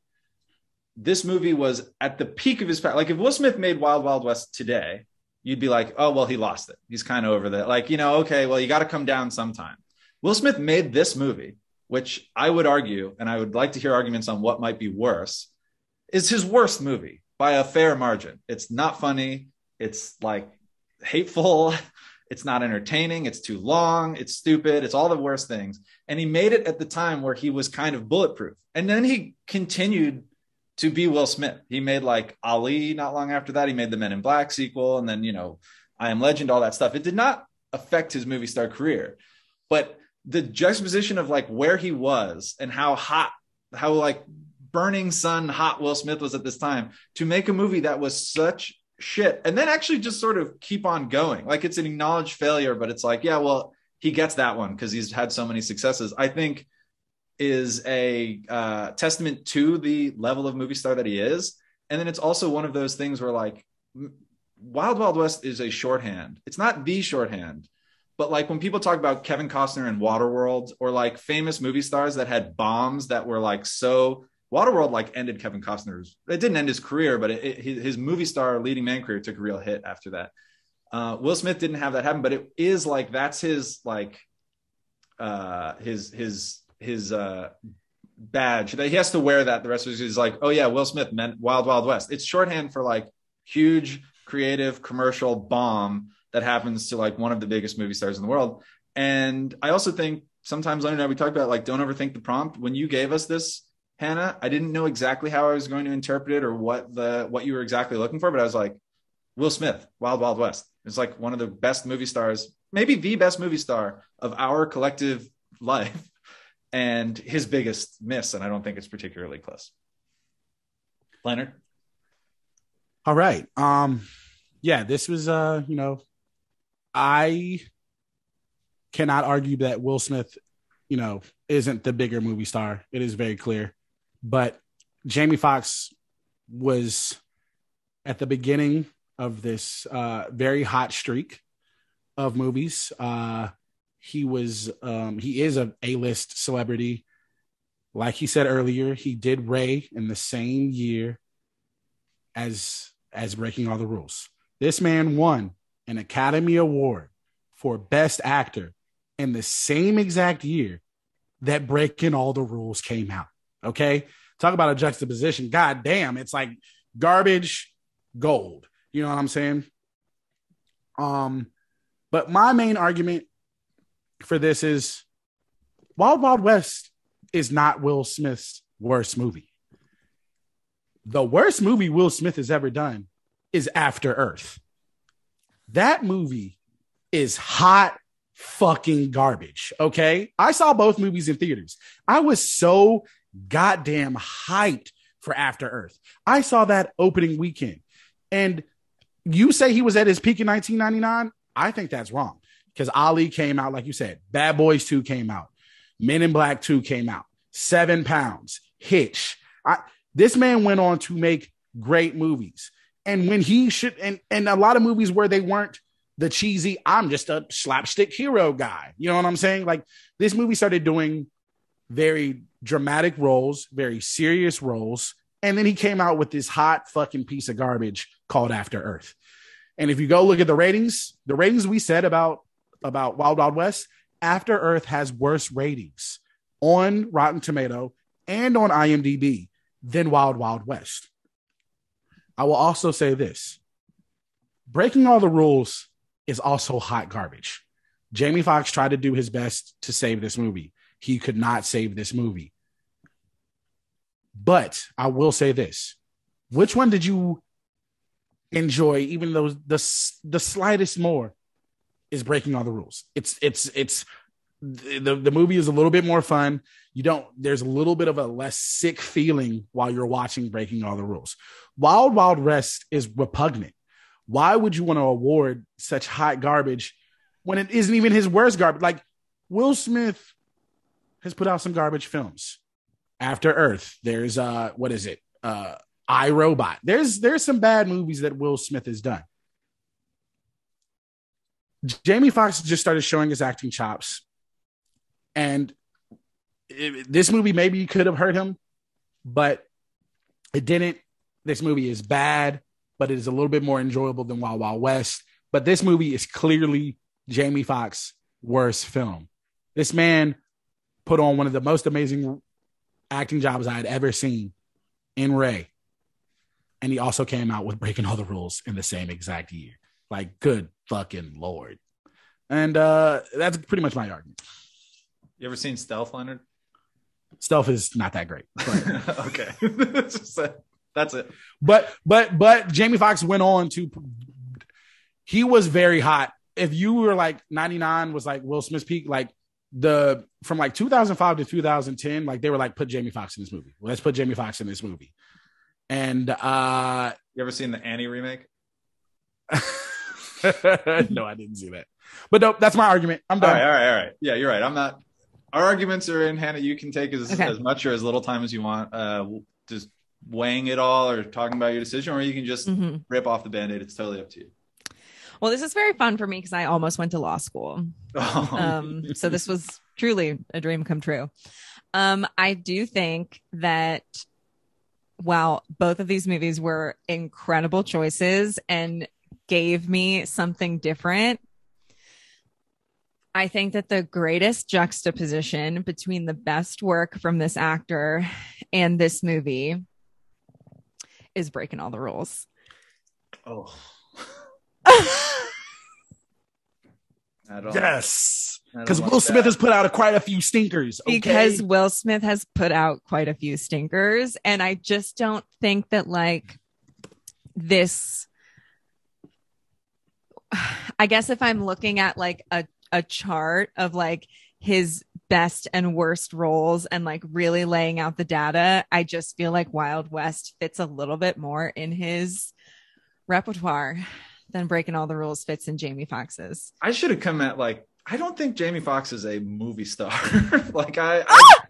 this movie was at the peak of his power. Like if Will Smith made Wild Wild West today, you'd be like, oh, well, he lost it. He's kind of over that. Like, okay, well, you got to come down sometime. Will Smith made this movie, which I would argue, and I would like to hear arguments on what might be worse, is his worst movie by a fair margin. It's not funny. It's like hateful. It's not entertaining. It's too long. It's stupid. It's all the worst things. And he made it at the time where he was kind of bulletproof. And then he continued to be Will Smith. He made like Ali not long after that. He made the Men in Black sequel. And then, I Am Legend, all that stuff. It did not affect his movie star career. But the juxtaposition of like where he was and how like burning sun hot Will Smith was at this time to make a movie that was such shit and then actually just sort of keep on going. Like it's an acknowledged failure, but it's like, yeah, well, he gets that one because he's had so many successes, I think is a testament to the level of movie star that he is. And then it's also one of those things where like Wild Wild West is a shorthand. It's not the shorthand, but like when people talk about Kevin Costner in Waterworld or like famous movie stars that had bombs that were like so Waterworld like ended Kevin Costner's. It didn't end his career, but his movie star leading man career took a real hit after that. Will Smith didn't have that happen, but it is like that's his like his badge. He has to wear that the rest of his. He's like, oh yeah, Will Smith meant Wild Wild West. It's shorthand for like huge creative commercial bomb that happens to like one of the biggest movie stars in the world. And I also think sometimes Leonard and I, we talk about like don't overthink the prompt. When you gave us this, Hannah, I didn't know exactly how I was going to interpret it or what you were exactly looking for, but I was like, Will Smith, Wild Wild West. It's like one of the best movie stars, maybe the best movie star of our collective life, and his biggest miss. And I don't think it's particularly close. Leonard? All right. Yeah, this was, I cannot argue that Will Smith, isn't the bigger movie star. It is very clear. But Jamie Foxx was at the beginning of this very hot streak of movies. He is a A-list celebrity. Like he said earlier, he did Ray in the same year as Breaking All the Rules. This man won an Academy Award for Best Actor in the same exact year that Breaking All the Rules came out. Okay. Talk about a juxtaposition. God damn. It's like garbage, gold. You know what I'm saying? But my main argument for this is Wild Wild West is not Will Smith's worst movie. The worst movie Will Smith has ever done is After Earth. That movie is hot fucking garbage. Okay. I saw both movies in theaters. I was so goddamn hyped for After Earth. I saw that opening weekend. And you say he was at his peak in 1999. I think that's wrong because Ali came out, like you said. Bad Boys 2 came out. Men in Black 2 came out. 7 Pounds, Hitch. This man went on to make great movies. And when he should, and a lot of movies where they weren't the cheesy, I'm just a slapstick hero guy. You know what I'm saying? Like this movie started doing very dramatic roles, very serious roles. And then he came out with this hot fucking piece of garbage called After Earth. And if you go look at the ratings we said about Wild Wild West, After Earth has worse ratings on Rotten Tomato and on IMDb than Wild Wild West. I will also say this. Breaking All the Rules is also hot garbage. Jamie Foxx tried to do his best to save this movie. He could not save this movie. But I will say this. Which one did you enjoy, even though the slightest more, is Breaking All the Rules? It's the movie is a little bit more fun. There's a little bit of a less sick feeling while you're watching Breaking All the Rules. Wild Wild West is repugnant. Why would you want to award such hot garbage when it isn't even his worst garbage? Like Will Smith has put out some garbage films. After Earth, there's what is it? iRobot. There's some bad movies that Will Smith has done. Jamie Foxx just started showing his acting chops, and this movie maybe could have hurt him, but it didn't. This movie is bad, but it is a little bit more enjoyable than Wild Wild West. But this movie is clearly Jamie Foxx's worst film. This man put on one of the most amazing acting jobs I had ever seen in Ray. And he also came out with Breaking All the Rules in the same exact year. Like, good fucking Lord. And that's pretty much my argument. You ever seen Stealth, Leonard? Stealth is not that great. But. Okay. That's it. But Jamie Foxx went on to, he was very hot. If you were like 99 was like Will Smith's peak, like from like 2005 to 2010, like they were like, put Jamie Foxx in this movie. Let's put Jamie Foxx in this movie. And you ever seen the Annie remake? No, I didn't see that. But no, that's my argument. I'm done. All right. Yeah, you're right. I'm not. Our arguments are in, Hannah. You can take as much or as little time as you want. Just weighing it all or talking about your decision, or you can just rip off the Band-Aid. It's totally up to you. Well, this is very fun for me because I almost went to law school. So this was truly a dream come true. I do think that while both of these movies were incredible choices and gave me something different, I think that the greatest juxtaposition between the best work from this actor and this movie is Breaking All the Rules. Oh. Yes. Because Will Smith has put out quite a few stinkers. Okay? Because Will Smith has put out quite a few stinkers. And I just don't think that like this, I guess if I'm looking at like a chart of like his best and worst roles and like really laying out the data, I just feel like Wild West fits a little bit more in his repertoire than Breaking All the Rules fits in Jamie Foxx's. I should have come at like, I don't think Jamie Foxx is a movie star. Like I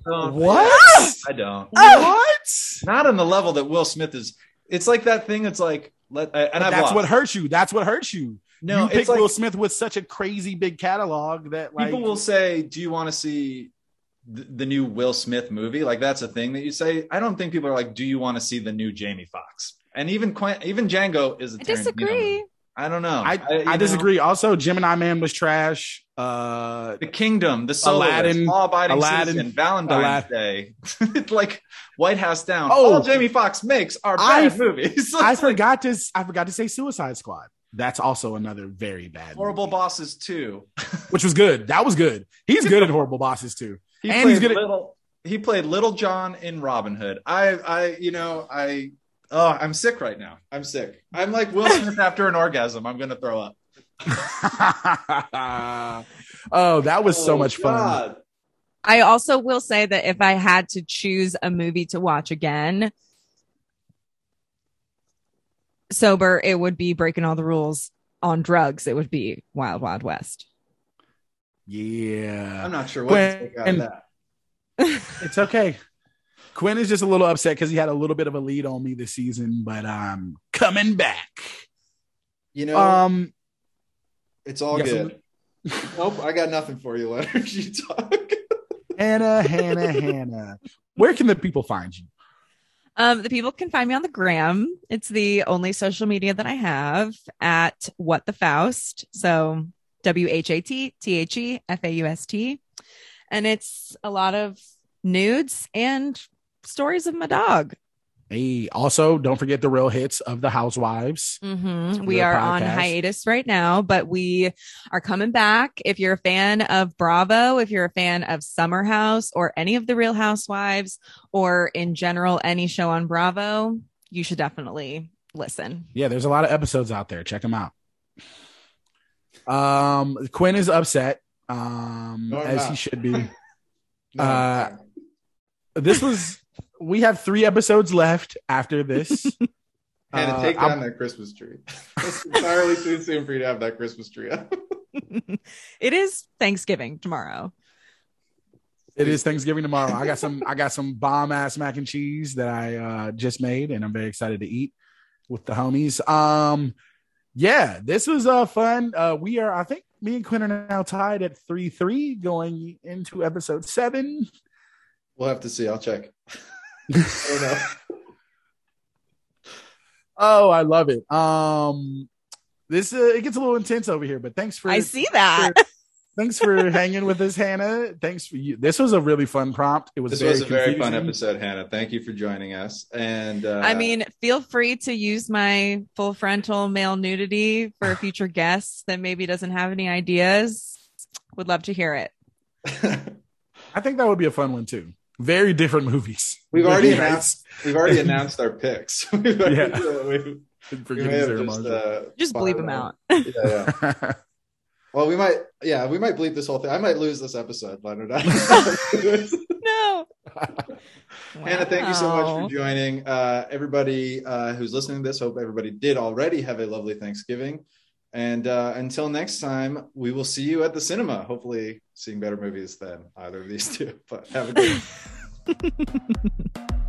don't. What? I don't. What? Not on the level that Will Smith is. It's like that thing. It's like, that's what hurts you. That's what hurts you. No, you pick Will Smith with such a crazy big catalog that like people will say, "Do you want to see the new Will Smith movie?" Like that's a thing that you say. I don't think people are like, "Do you want to see the new Jamie Foxx?" And even Django is a Tarantino disagree. movie. I don't know. I disagree. Also, Gemini Man was trash. The Kingdom, The Soloist, Law-Abiding Citizen, Valentine's Day, like White House Down. All Jamie Foxx makes are bad movies. I forgot to say Suicide Squad. That's also another very bad Horrible movie. Bosses 2. Which was good. That was good. He's good at Horrible Bosses too. He played Little John in Robin Hood. I'm sick right now. I'm sick. I'm like Will Smith after an orgasm. I'm going to throw up. Oh, that was so much fun. I also will say that if I had to choose a movie to watch again, sober, it would be Breaking All the Rules. On drugs, it would be Wild Wild West. Yeah. I'm not sure what to take out of that. It's okay. Quinn is just a little upset because he had a little bit of a lead on me this season, but I'm coming back. It's all good. Nope, I got nothing for you, Leonard. You talk. Hannah. Where can the people find you? The people can find me on the gram. It's the only social media that I have at What the Faust. So WHATTHEFAUST. And it's a lot of nudes and stories of my dog. Hey, also don't forget the real hits of the Housewives. We are on hiatus right now, but we are coming back. If you're a fan of Bravo, if you're a fan of Summer House or any of the Real Housewives, or in general, any show on Bravo, you should definitely listen. Yeah, there's a lot of episodes out there. Check them out. Quinn is upset, as he should be. We have 3 episodes left after this. Hannah, take down that Christmas tree. It's entirely too soon for you to have that Christmas tree up. It is Thanksgiving tomorrow. It is Thanksgiving tomorrow. I got some bomb ass mac and cheese that I just made, and I'm very excited to eat with the homies. Yeah, this was fun. I think me and Quinn are now tied at 3-3 going into episode 7. We'll have to see. I'll check. I don't know. Oh, I love it. This it gets a little intense over here, but thanks for I see that. Thanks for hanging with us, Hannah. Thanks for you. This was a really fun prompt. It was a very fun episode, Hannah. Thank you for joining us. And I mean, feel free to use my full frontal male nudity for a future guest that maybe doesn't have any ideas. Would love to hear it. I think that would be a fun one too. Very different movies. We've already announced our picks. Just bleep them out. Yeah. Well, we might bleep this whole thing. I might lose this episode, Leonard. No. Hannah, thank you so much for joining. Everybody who's listening to this, hope everybody did already have a lovely Thanksgiving. And until next time, we will see you at the cinema. Hopefully seeing better movies than either of these two. But have a good one.